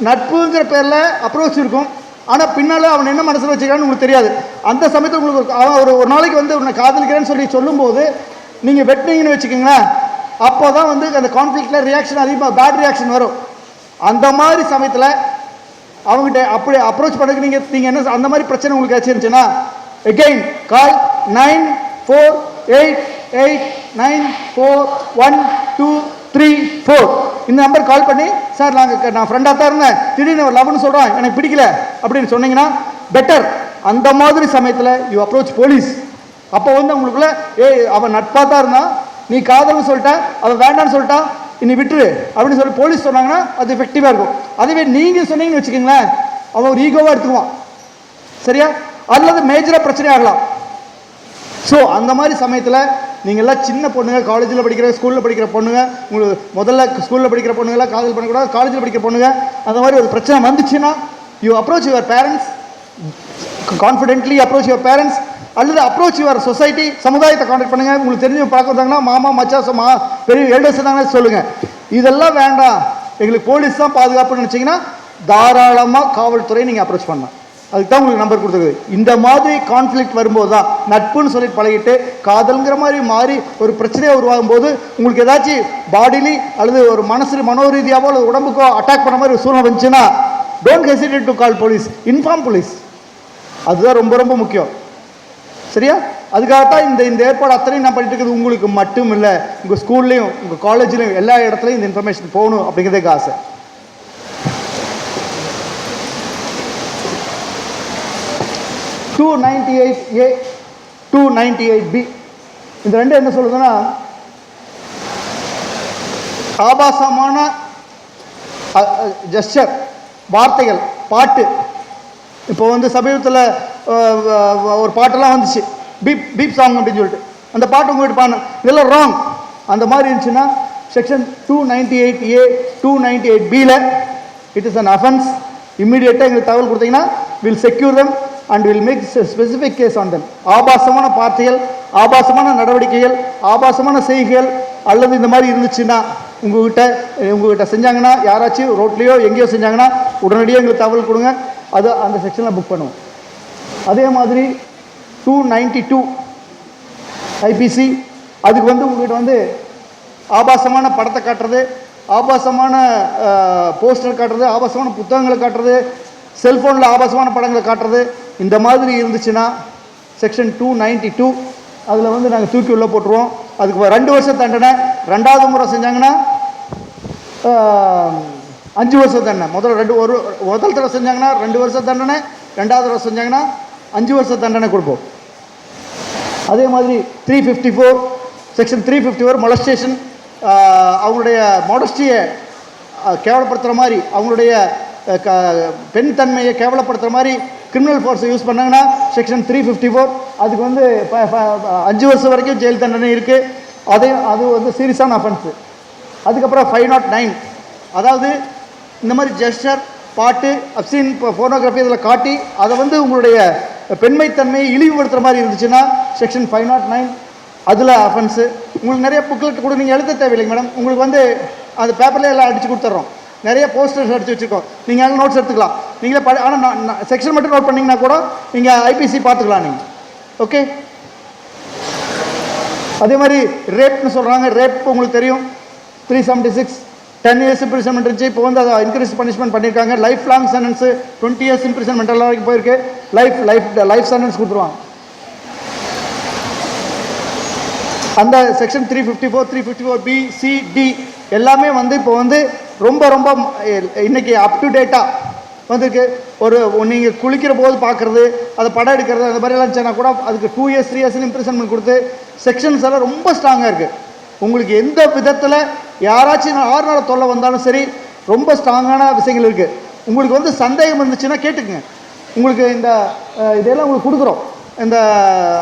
நட்புங்கிற பேரில் அப்ரோச் இருக்கும், ஆனால் பின்னால் அவன் என்ன மனசில் வச்சுக்கிறான்னு உங்களுக்கு தெரியாது. அந்த சமயத்தில் உங்களுக்கு அவன் ஒரு நாளைக்கு வந்து உன்னை காதலிக்கிறேன்னு சொல்லி சொல்லும்போது நீங்கள் வெட்டினீங்கன்னு வச்சுக்கோங்களேன், அப்போ தான் வந்து அந்த கான்ஃப்ளிக்டில் ரியாக்ஷன் அதிகமாக பேட் ரியாக்ஷன் வரும். அந்த மாதிரி சமயத்தில் அவங்ககிட்ட அப்படி அப்ரோச் பண்ணுறதுக்கு நீங்கள் என்ன அந்த மாதிரி பிரச்சனை உங்களுக்கு ஆச்சுருந்துச்சுன்னா, எகெயின் கால் 9488941234 இந்த நம்பர் கால் பண்ணி, சார் நான் ஃப்ரெண்டாக தான் இருந்தேன், திடீர்னு ஒரு லவ்னு சொல்கிறேன், எனக்கு பிடிக்கல அப்படின்னு சொன்னீங்கன்னா பெட்டர். அந்த மாதிரி சமயத்தில் யூ அப்ரோச் போலீஸ். அப்போ வந்து உங்களுக்குள்ள அவன் நட்பாக தான் இருந்தான், நீ காதல்னு சொல்லிட்ட, அவன் வேண்டான்னு சொல்லிட்டா, இனி விட்டுரு அப்படின்னு சொல்லி போலீஸ் சொன்னாங்கன்னா அது எஃபெக்டிவாக இருக்கும். அதுவே நீங்கள் சொன்னீங்கன்னு வச்சுக்கோங்களேன், அவன் ஒரு ஈகோவாக எடுத்துக்குவான். சரியா? அல்லது மேஜராக பிரச்சனை ஆகலாம். ஸோ அந்த மாதிரி சமயத்தில் நீங்கள்லாம் சின்ன பொண்ணுங்க, காலேஜில் படிக்கிற ஸ்கூலில் படிக்கிற பொண்ணுங்க, உங்களுக்கு முதல்ல ஸ்கூலில் படிக்கிற பொண்ணுங்களாம் காதல் பண்ணக்கூடாது, காலேஜில் படிக்கிற பொண்ணுங்க அந்த மாதிரி ஒரு பிரச்சனை வந்துச்சுன்னா you approach your parents, confidently approach your parents, அல்லது அப்ரோச் யுவர் சொசைட்டி, சமுதாயத்தை கான்டாக்ட் பண்ணுங்கள். உங்களுக்கு தெரிஞ்சு பார்க்க வந்தாங்கன்னா மாமா மச்சா பெரிய எல்டர்ஸ் இருந்தாங்கன்னா சொல்லுங்கள். இதெல்லாம் வேண்டாம், எங்களுக்கு போலீஸ் தான் பாதுகாப்புன்னு நினச்சிங்கன்னா தாராளமாக காவல்துறை நீங்கள் அப்ரோச் பண்ணலாம். அதுக்கு தான் உங்களுக்கு நம்பர் கொடுத்துருக்குது. இந்த மாதிரி கான்ஃப்ளிக்ட் வரும்போது தான் நட்புன்னு சொல்லிட்டு பழகிட்டு காதல்ங்கிற மாதிரி மாறி ஒரு பிரச்சனையாக உருவாகும் போது உங்களுக்கு ஏதாச்சும் பாடிலி அல்லது ஒரு மனோரீதியாவோ அல்லது உடம்புக்கோ அட்டாக் பண்ண மாதிரி ஒரு சூழ்நிலை வந்துச்சுன்னா don't hesitate to call police, inform police. அதுதான் ரொம்ப ரொம்ப முக்கியம். சரியா? அதுக்காகத்தான் இந்த ஏற்பாடு அத்தனையும் நான் பண்ணிட்டு இருக்குது. உங்களுக்கு மட்டும் இல்லை, உங்கள் ஸ்கூல்லையும் உங்கள் காலேஜ்லையும் எல்லா இடத்துலையும் இந்த இன்ஃபர்மேஷன் போகணும் அப்படிங்கிறதுக்கு ஆசை. (298A, 298B) இந்த ரெண்டு என்ன சொல்லுதுன்னா, ஆபாசமான ஜெஸ்டர், வார்த்தைகள், பாட்டு. இப்போ வந்து சமீபத்தில் ஒரு பாட்டெல்லாம் வந்துச்சு, பீப் சாங் அப்படின்னு சொல்லிட்டு, அந்த பாட்டு உங்கள்கிட்ட பாடணும், இதெல்லாம் ராங். அந்த மாதிரி இருந்துச்சுன்னா செக்ஷன் 298A 298Bல இட் இஸ் அன் அஃபென்ஸ். இம்மீடியட்டாக எங்களுக்கு தகவல் கொடுத்தீங்கன்னா will secure them and will make specific case on them. ஆபாசமான வார்த்தைகள், ஆபாசமான நடவடிக்கைகள், ஆபாசமான செய்கைகள் அல்லது இந்த மாதிரி இருந்துச்சுன்னா உங்ககிட்ட செஞ்சாங்கன்னா, யாராச்சும் ரோட்லேயோ எங்கேயோ செஞ்சாங்கன்னா உடனடியாக எங்களுக்கு தகவல் கொடுங்க. அது அந்த செக்ஷனில் புக் பண்ணுவோம். அதே மாதிரி 292 ஐபிசி, அதுக்கு வந்து உங்கள்கிட்ட வந்து ஆபாசமான படத்தை காட்டுறது, ஆபாசமான போஸ்டர் காட்டுறது, ஆபாசமான புத்தகங்களை காட்டுறது, செல்ஃபோனில் ஆபாசமான படங்களை காட்டுறது, இந்த மாதிரி இருந்துச்சுன்னா செக்ஷன் 292 அதில் வந்து நாங்கள் தூக்கி உள்ளே போட்டுருவோம். அதுக்கு 2 வருஷம் தண்டனை. 2வது முறை செஞ்சாங்கன்னா 5 வருஷம் தண்டனை. முதல் தடவை செஞ்சாங்கன்னா 2 வருஷம் தண்டனை, 2வது தடவை செஞ்சாங்கன்னா 5 வருஷம் தண்டனை கொடுப்போம். அதே மாதிரி 354 செக்ஷன் 354 மொலஸ்டேஷன், அவங்களுடைய மாடஸ்டியை கேவலப்படுத்துகிற மாதிரி, அவங்களுடைய பெண் தன்மையை கேவலப்படுத்துகிற மாதிரி கிரிமினல் ஃபோர்ஸை யூஸ் பண்ணாங்கன்னா செக்ஷன் 354 அதுக்கு வந்து 5 வருஷம் வரைக்கும் ஜெயில் தண்டனை இருக்குது. அது வந்து சீரியஸான அஃபென்ஸு. அதுக்கப்புறம் 509, அதாவது இந்த மாதிரி ஜெஸ்டர், பாட்டு, அப்சீன் ஃபோனோகிராஃபி இதில் காட்டி அதை வந்து உங்களுடைய பெண்மைத்தன்மையை இழிவுபடுத்துகிற மாதிரி இருந்துச்சுன்னா செக்ஷன் 509 அதில் அஃபென்ஸு. உங்களுக்கு நிறைய புக்லெட் கூட நீங்கள் எழுத தேவையில்லைங்க மேடம், உங்களுக்கு வந்து அந்த பேப்பர்லேயே எல்லாம் அடித்து கொடுத்துட்றோம். நிறைய போஸ்டர்ஸ் அடித்து வச்சுருக்கோம், நீங்கள் எல்லாம் நோட்ஸ் எடுத்துக்கலாம். நீங்களே ஆனால் நான் செக்ஷன் மட்டும் நோட் பண்ணிங்கன்னா கூட நீங்கள் ஐபிசி பார்த்துக்கலாம் நீங்கள். ஓகே. அதே மாதிரி ரேப்னு சொல்கிறாங்க. ரேப் உங்களுக்கு தெரியும், 376 10 years இம்ப்ரிசன்மெண்ட் இருந்துச்சு. இப்போ வந்து அதை இன்க்ரீஸ் பனிஷ்மெண்ட் பண்ணியிருக்காங்க. Life long sentence 20 years imprisonment எல்லாம் வரைக்கும் போயிருக்கு. லைஃப் சென்டென்ஸ் கொடுத்துருவாங்க. அந்த செக்ஷன் 354 354B C D எல்லாமே வந்து இப்போ வந்து ரொம்ப ரொம்ப இன்னைக்கு அப் டு டேட்டாக வந்துருக்கு. நீங்கள் குளிக்கிற போது பார்க்குறது, அதை படம் எடுக்கிறது, அந்த மாதிரிலாம் இருந்துச்சுன்னா கூட அதுக்கு 2 years 3 years இம்ப்ரிசன்மெண்ட் கொடுத்து செக்ஷன்ஸ் எல்லாம் ரொம்ப ஸ்ட்ராங்காக இருக்குது. உங்களுக்கு எந்த விதத்தில் யாராச்சும் 6 நாள் தொல்லை வந்தாலும் சரி, ரொம்ப ஸ்ட்ராங்கான விஷயங்கள் இருக்குது. உங்களுக்கு வந்து சந்தேகம் இருந்துச்சுன்னா கேட்டுக்குங்க. உங்களுக்கு இந்த இதெல்லாம் உங்களுக்கு கொடுக்குறோம். இந்த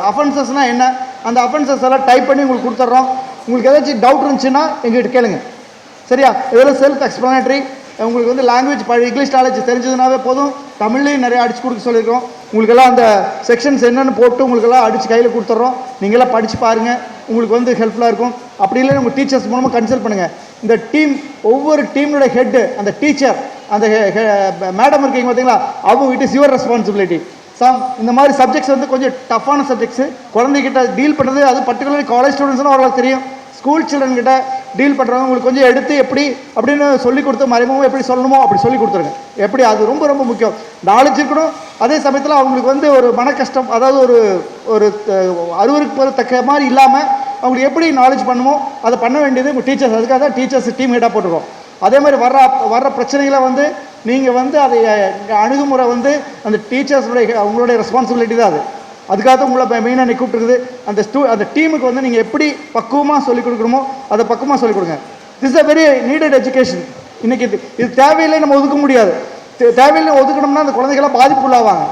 அஃபென்சஸ்னால் என்ன, அந்த அஃபென்சஸ் எல்லாம் டைப் பண்ணி உங்களுக்கு கொடுத்துட்றோம். உங்களுக்கு ஏதாச்சும் டவுட் இருந்துச்சுன்னா எங்ககிட்ட கேளுங்க. சரியா? இதெல்லாம் செல்ஃப் எக்ஸ்ப்ளனேட்டரி. உங்களுக்கு வந்து லாங்குவேஜ் இங்கிலீஷ் நாலேஜ் தெரிஞ்சதுனாவே போதும். தமிழ்லையும் நிறைய அடிச்சு கொடுக்க சொல்லியிருக்கோம். உங்களுக்கெல்லாம் அந்த செக்ஷன்ஸ் என்னென்னு போட்டு உங்களுக்கெல்லாம் அடித்து கையில் கொடுத்துட்றோம். நீங்களாம் படித்து பாருங்கள், உங்களுக்கு வந்து ஹெல்ப்ஃபுல்லாக இருக்கும். அப்படி இல்லைன்னு உங்கள் டீச்சர்ஸ் மூலமாக கன்சல்ட் பண்ணுங்கள். இந்த டீம், ஒவ்வொரு டீமுடைய ஹெட்டு, அந்த டீச்சர், அந்த மேடம் இருக்கீங்க பார்த்தீங்களா, அவங்க இட் இஸ் யுவர் ரெஸ்பான்சிபிலிட்டி. இந்த மாதிரி சப்ஜெக்ட்ஸ் வந்து கொஞ்சம் டஃப்பான சப்ஜெக்ட்ஸு. குழந்தைகிட்ட டீல் பண்ணுறது, அது பர்டிகுலர்லி காலேஜ் ஸ்டூடெண்ட்ஸ்னால் அவங்களுக்கு தெரியும். ஸ்கூல் சில்ட்ரன் கிட்ட டீல் பண்ணுறவங்க உங்களுக்கு கொஞ்சம் எடுத்து எப்படி அப்படின்னு சொல்லி கொடுத்து, மறைமுகமாக எப்படி சொல்லணுமோ அப்படி சொல்லி கொடுத்துருங்க. எப்படி, அது ரொம்ப ரொம்ப முக்கியம். நாலேஜ் இருக்கணும், அதே சமயத்தில் அவங்களுக்கு வந்து ஒரு மன கஷ்டம், அதாவது ஒரு ஒரு அருவருக்கு தக்க மாதிரி இல்லாமல் அவங்களுக்கு எப்படி நாலேஜ் பண்ணுமோ அதை பண்ண வேண்டியது உங்கள் டீச்சர்ஸ். அதுக்காக தான் டீச்சர்ஸ் டீம் ஹெட்டாக போட்டுருக்கோம். அதே மாதிரி வர்ற பிரச்சனைகளை வந்து நீங்கள் வந்து அதை அணுகுமுறை வந்து அந்த டீச்சர்ஸுடைய அவங்களுடைய ரெஸ்பான்சிபிலிட்டி தான் அது. அதுக்காக தான் உங்களை மெயினாக நீ கூப்பிட்டுருக்குது. அந்த டீமுக்கு வந்து நீங்கள் எப்படி பக்குவமாக சொல்லிக் கொடுக்கணுமோ அதை பக்குவமாக சொல்லிக் கொடுங்க. This a very needed education. இன்றைக்கி இது தேவையில்லை, நம்ம ஒதுக்க முடியாது. தேவையில்லை ஒதுக்கணும்னா அந்த குழந்தைகளாம் பாதிப்புள்ளாவாங்க.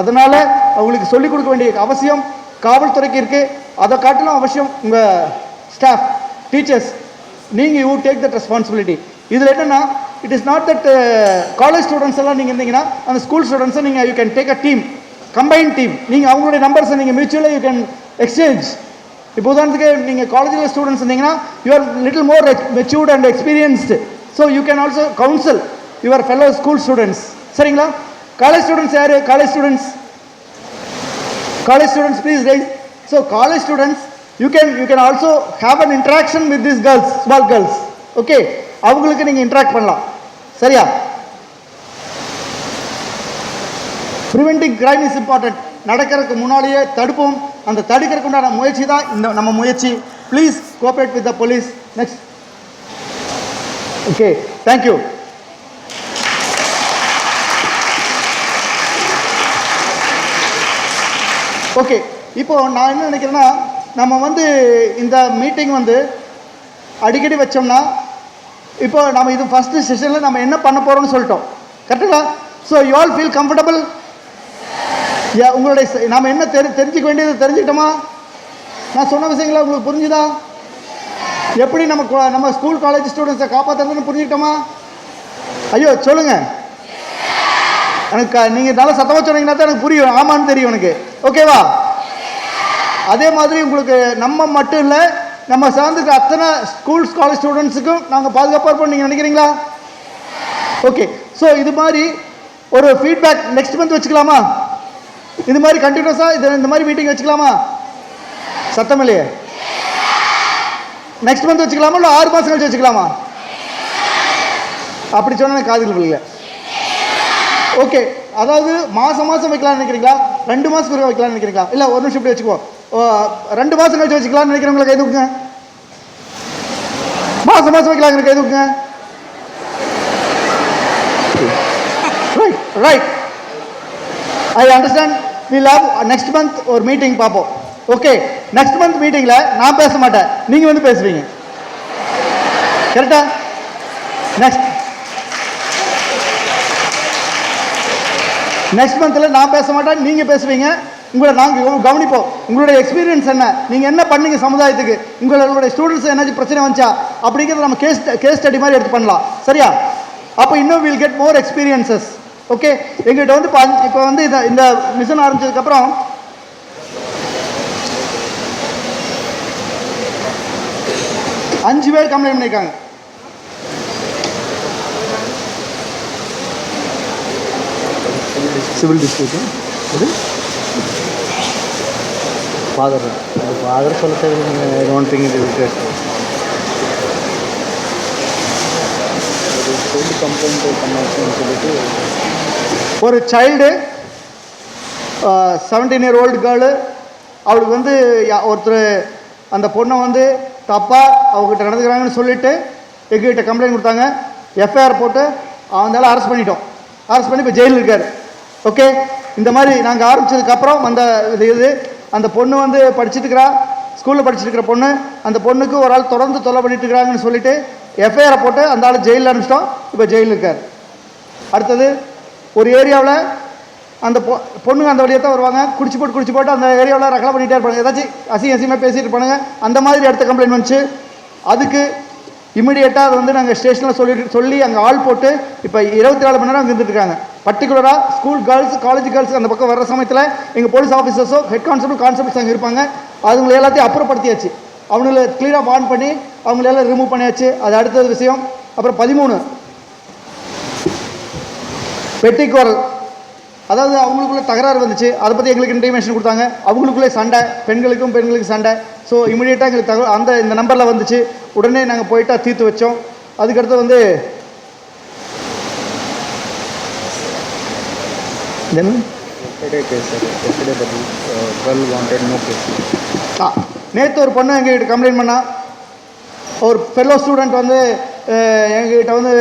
அதனால் அவங்களுக்கு சொல்லிக் கொடுக்க வேண்டிய அவசியம் காவல்துறைக்கு இருக்குது. அதை காட்டிலும் அவசியம் உங்கள் ஸ்டாஃப், டீச்சர்ஸ், நீங்கள் யூ டேக் தட் ரெஸ்பான்சிபிலிட்டி. இதில் என்னென்னா, it is not that college students எல்லாம் நீங்கள் இருந்தீங்கன்னா அந்த ஸ்கூல் ஸ்டூடெண்ட்ஸை நீங்கள் you can take a team, combine team. நீங்கள் அவங்களுடைய நம்பர்ஸை நீங்கள் மியூச்சுவலாக யூ கேன் எக்ஸ்சேஞ்ச். இப்போ உதாரணத்துக்கு நீங்கள் காலேஜில் ஸ்டூடெண்ட்ஸ் இருந்தீங்கன்னா you are little more matured and experienced. So you can also council your fellow school students. சரிங்களா? காலேஜ் ஸ்டூடெண்ட்ஸ் யார்? College students please rice. So college students you can also have an interaction with these girls, small girls. Okay, அவங்களுக்கு நீங்கள் interact பண்ணலாம். சரியா? Preventing crime is important. நடக்கிறதுக்கு முன்னாடியே தடுப்போம். அந்த தடுக்கிறதுக்கு உண்டான முயற்சி தான் இந்த நம்ம முயற்சி. Please cooperate with the police. Next. Okay, thank you. Okay, இப்போ நான் என்ன நினைக்கிறேன்னா, நம்ம வந்து இந்த மீட்டிங் வந்து அடிக்கடி வச்சோம்னா, இப்போ நம்ம இது ஃபஸ்ட்டு செஷனில் நம்ம என்ன பண்ண போகிறோம்னு சொல்லிட்டோம். கரெக்டுங்களா? So you all feel comfortable? உங்களுடைய நாம் என்ன தெரிஞ்சுக்க வேண்டியது தெரிஞ்சுக்கிட்டோமா? நான் சொன்ன விஷயங்கள உங்களுக்கு புரிஞ்சுதா? எப்படி நம்ம ஸ்கூல் காலேஜ் ஸ்டூடெண்ட்ஸை காப்பாற்றுறதுன்னு புரிஞ்சுக்கிட்டோமா? ஐயோ சொல்லுங்கள், எனக்கு நீங்கள் நல்லா சத்தமாக சொன்னீங்கன்னா தான் எனக்கு புரியும். ஆமான்னு தெரியும் எனக்கு. ஓகேவா? அதே மாதிரி உங்களுக்கு நம்ம மட்டும் இல்லை, நம்ம சார்ந்துக்க அத்தனை ஸ்கூல்ஸ் காலேஜ் ஸ்டூடெண்ட்ஸுக்கும் நாங்கள் பாதுகாப்பாக இருப்போம். நீங்கள் நினைக்கிறீங்களா? ஓகே, ஸோ இது மாதிரி ஒரு ஃபீட்பேக் நெக்ஸ்ட் மந்த் வச்சுக்கலாமா? இது மாதிரி கண்டினியூஸாக இந்த மாதிரி மீட்டிங் வச்சுக்கலாமா? சத்தம் இல்லையே. நெக்ஸ்ட் மந்த் வச்சுக்கலாமா இல்லை 6 மாதம் கழிச்சு வச்சுக்கலாமா? அப்படி சொன்னால் காதுகள் இல்லை. ஓகே, அதாவது மாதம் வைக்கலாம்னு நினைக்கிறீங்களா? 2 மாதத்துக்கு வைக்கலாம்னு நினைக்கிறீங்களா? இல்லை, ஒரு நிமிஷம் இப்படி வச்சுக்குவோம். 2 மாதம் கழிச்சு வச்சுக்கலாம்னு நினைக்கிறவங்களை கை தூக்குங்க. மாதம் வைக்கலாங்கிற கை தூக்குங்க. Right, I understand. Will have next month ஒரு மீட்டிங் பார்ப்போம். ஓகே, நெக்ஸ்ட் மந்த் மீட்டிங்கில் நான் பேச மாட்டேன், நீங்கள் வந்து பேசுவீங்க. கரெக்டா? நெக்ஸ்ட் மந்தில் நான் பேச மாட்டேன், நீங்கள் பேசுவீங்க. உங்களை நாங்கள் கவனிப்போம். உங்களுடைய எக்ஸ்பீரியன்ஸ் என்ன, நீங்கள் என்ன பண்ணீங்க சமுதாயத்துக்கு, உங்களுடைய ஸ்டூடெண்ட்ஸ் என்னாச்சும் பிரச்சனை வந்துச்சா அப்படிங்கிறத நம்ம கேஸ் ஸ்டடி மாதிரி எடுத்து பண்ணலாம். சரியா? அப்போ இன்னும் will get more experiences. Okay, எங்கள்கிட்ட வந்து இப்போ வந்து இந்த மிஷன் ஆரம்பிச்சதுக்கப்புறம் 5 பேர் கம்ப்ளைண்ட் பண்ணியிருக்காங்க. சிவில் டிஸ்ட்ரிக்ட் அது ஃபாதர் சொல்ல தேவையில்லை. ஒன் திங் இது கம்ப்ளைண்ட் பண்ணாச்சுன்னு சொல்லிட்டு ஒரு சைல்டு 17-year-old கேர்ளு, அவளுக்கு வந்து ஒருத்தர் அந்த பொண்ணை வந்து தப்பாக அவங்ககிட்ட நடந்துக்கிறாங்கன்னு சொல்லிவிட்டு எங்ககிட்ட கம்ப்ளைண்ட் கொடுத்தாங்க. எஃப்ஐஆர் போட்டு அவனால அரெஸ்ட் பண்ணிட்டோம். அரெஸ்ட் பண்ணி இப்போ ஜெயிலில் இருக்கார். ஓகே, இந்த மாதிரி நாங்கள் ஆரம்பித்ததுக்கப்புறம் அந்த அந்த பொண்ணு வந்து படிச்சுட்டுருக்கிறா. ஸ்கூலில் படிச்சுட்டு இருக்கிற பொண்ணு, அந்த பொண்ணுக்கு ஒரு ஆள் தொடர்ந்து தொல்லை பண்ணிட்டு இருக்கிறாங்கன்னு சொல்லிட்டு எஃப்ஐஆரை போட்டு அந்த ஆள் ஜெயிலில் அனுப்பிச்சிட்டோம். இப்போ ஜெயிலில் இருக்கார். அடுத்தது ஒரு ஏரியாவில் அந்த பொண்ணுங்க அந்த வழியாக தான் வருவாங்க, குடிச்சு போட்டு அந்த ஏரியாவில் ரகலை பண்ணிகிட்டே இருப்பாங்க, ஏதாச்சும் அசிங்கமாக பேசிட்டு இருப்பாங்க. அந்த மாதிரி அடுத்த கம்ப்ளைண்ட் வந்துச்சு. அதுக்கு இமிடியேட்டாக அது வந்து நாங்கள் ஸ்டேஷனில் சொல்லி அங்கே ஆள் போட்டு இப்போ 24 மணி நேரம் அங்கே இருந்துட்டுருக்காங்க. பர்டிகுலராக ஸ்கூல் கேர்ள்ஸ், காலேஜ் கேர்ள்ஸ் அந்த பக்கம் வர்ற சமயத்தில் எங்கள் போலீஸ் ஆஃபீஸர்ஸோ ஹெட் கான்ஸ்டபிள்ஸ் அங்கே இருப்பாங்க. அதுங்களை எல்லாத்தையும் அப்புறப்படுத்தியாச்சு. அவங்கள கிளியராக வார்ன் பண்ணி அவங்களெல்லாம் ரிமூவ் பண்ணியாச்சு. அது அடுத்தது விஷயம். அப்புறம் 13 பெட்டிக்கோரல், அதாவது அவங்களுக்குள்ளே தகராறு வந்துச்சு. அதை பற்றி எங்களுக்கு இன்டிமேஷன் கொடுத்தாங்க. அவங்களுக்குள்ளே சண்டை, பெண்களுக்கு சண்டை. ஸோ இமீடியட்டாக எங்களுக்கு தகவல் இந்த நம்பரில் வந்துச்சு. உடனே நாங்கள் போயிட்டு தீர்த்து வச்சோம். அதுக்கடுத்து வந்து நேற்று ஒரு பொண்ணு எங்ககிட்ட கம்ப்ளைண்ட் பண்ணா. ஒரு ஃபெல்லோ ஸ்டூடெண்ட் வந்து எங்ககிட்ட வந்து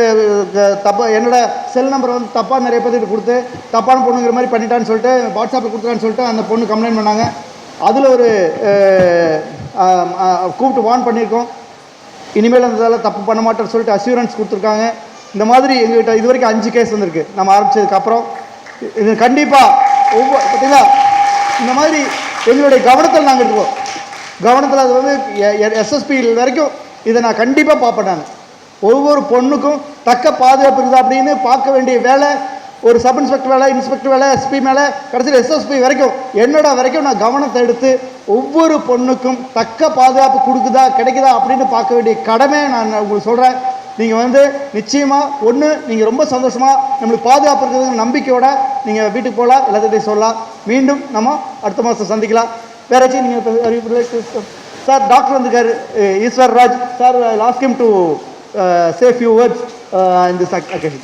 என்னோட செல் நம்பரை வந்து தப்பாக நிறைய பேர்கிட்ட கொடுத்து தப்பான பொண்ணுங்கிற மாதிரி பண்ணிட்டான்னு சொல்லிட்டு வாட்ஸ்அப்பில் கொடுத்துட்டான்னு சொல்லிட்டு அந்த பொண்ணு கம்ப்ளைண்ட் பண்ணாங்க. அதில் ஒரு கூப்பிட்டு வார்ன் பண்ணியிருக்கோம். இனிமேல் அந்த இதெல்லாம் தப்பு பண்ண மாட்டேன்னு சொல்லிட்டு அஷூரன்ஸ் கொடுத்துருக்காங்க. இந்த மாதிரி எங்ககிட்ட இது வரைக்கும் 5 கேஸ் வந்திருக்கு நம்ம ஆரம்பித்ததுக்கப்புறம். இது கண்டிப்பாக பார்த்தீங்களா, இந்த மாதிரி எங்களுடைய கவனத்தில் நாங்கள் இருக்கோம். கவனத்தில் அது வந்து எஸ்எஸ்பி வரைக்கும் இதை நான் கண்டிப்பாக பார்ப்பேன். நான் ஒவ்வொரு பொண்ணுக்கும் தக்க பாதுகாப்பு இருக்குதா அப்படின்னு பார்க்க வேண்டிய வேலை ஒரு சப் இன்ஸ்பெக்டர் வேலை, இன்ஸ்பெக்டர் வேலை, எஸ்பி மேலே, கடைசியில் எஸ்எஸ்பி வரைக்கும் என்னோட வரைக்கும் நான் கவனத்தை எடுத்து ஒவ்வொரு பொண்ணுக்கும் தக்க பாதுகாப்பு கிடைக்குதா அப்படின்னு பார்க்க வேண்டிய கடமை நான் உங்களுக்கு சொல்கிறேன். நீங்கள் வந்து நிச்சயமாக ஒன்று நீங்கள் ரொம்ப சந்தோஷமாக நம்மளுக்கு பாதுகாப்பு இருக்கிறது நம்பிக்கையோட நீங்கள் வீட்டுக்கு போகலாம், எல்லாத்தையும் சொல்லலாம். மீண்டும் நம்ம அடுத்த மாதம் சந்திக்கலாம். வேறாச்சும் நீங்கள் சார் டாக்டர் வந்திருக்காரு Eswar Raj sir, last him to say few words in this occasion.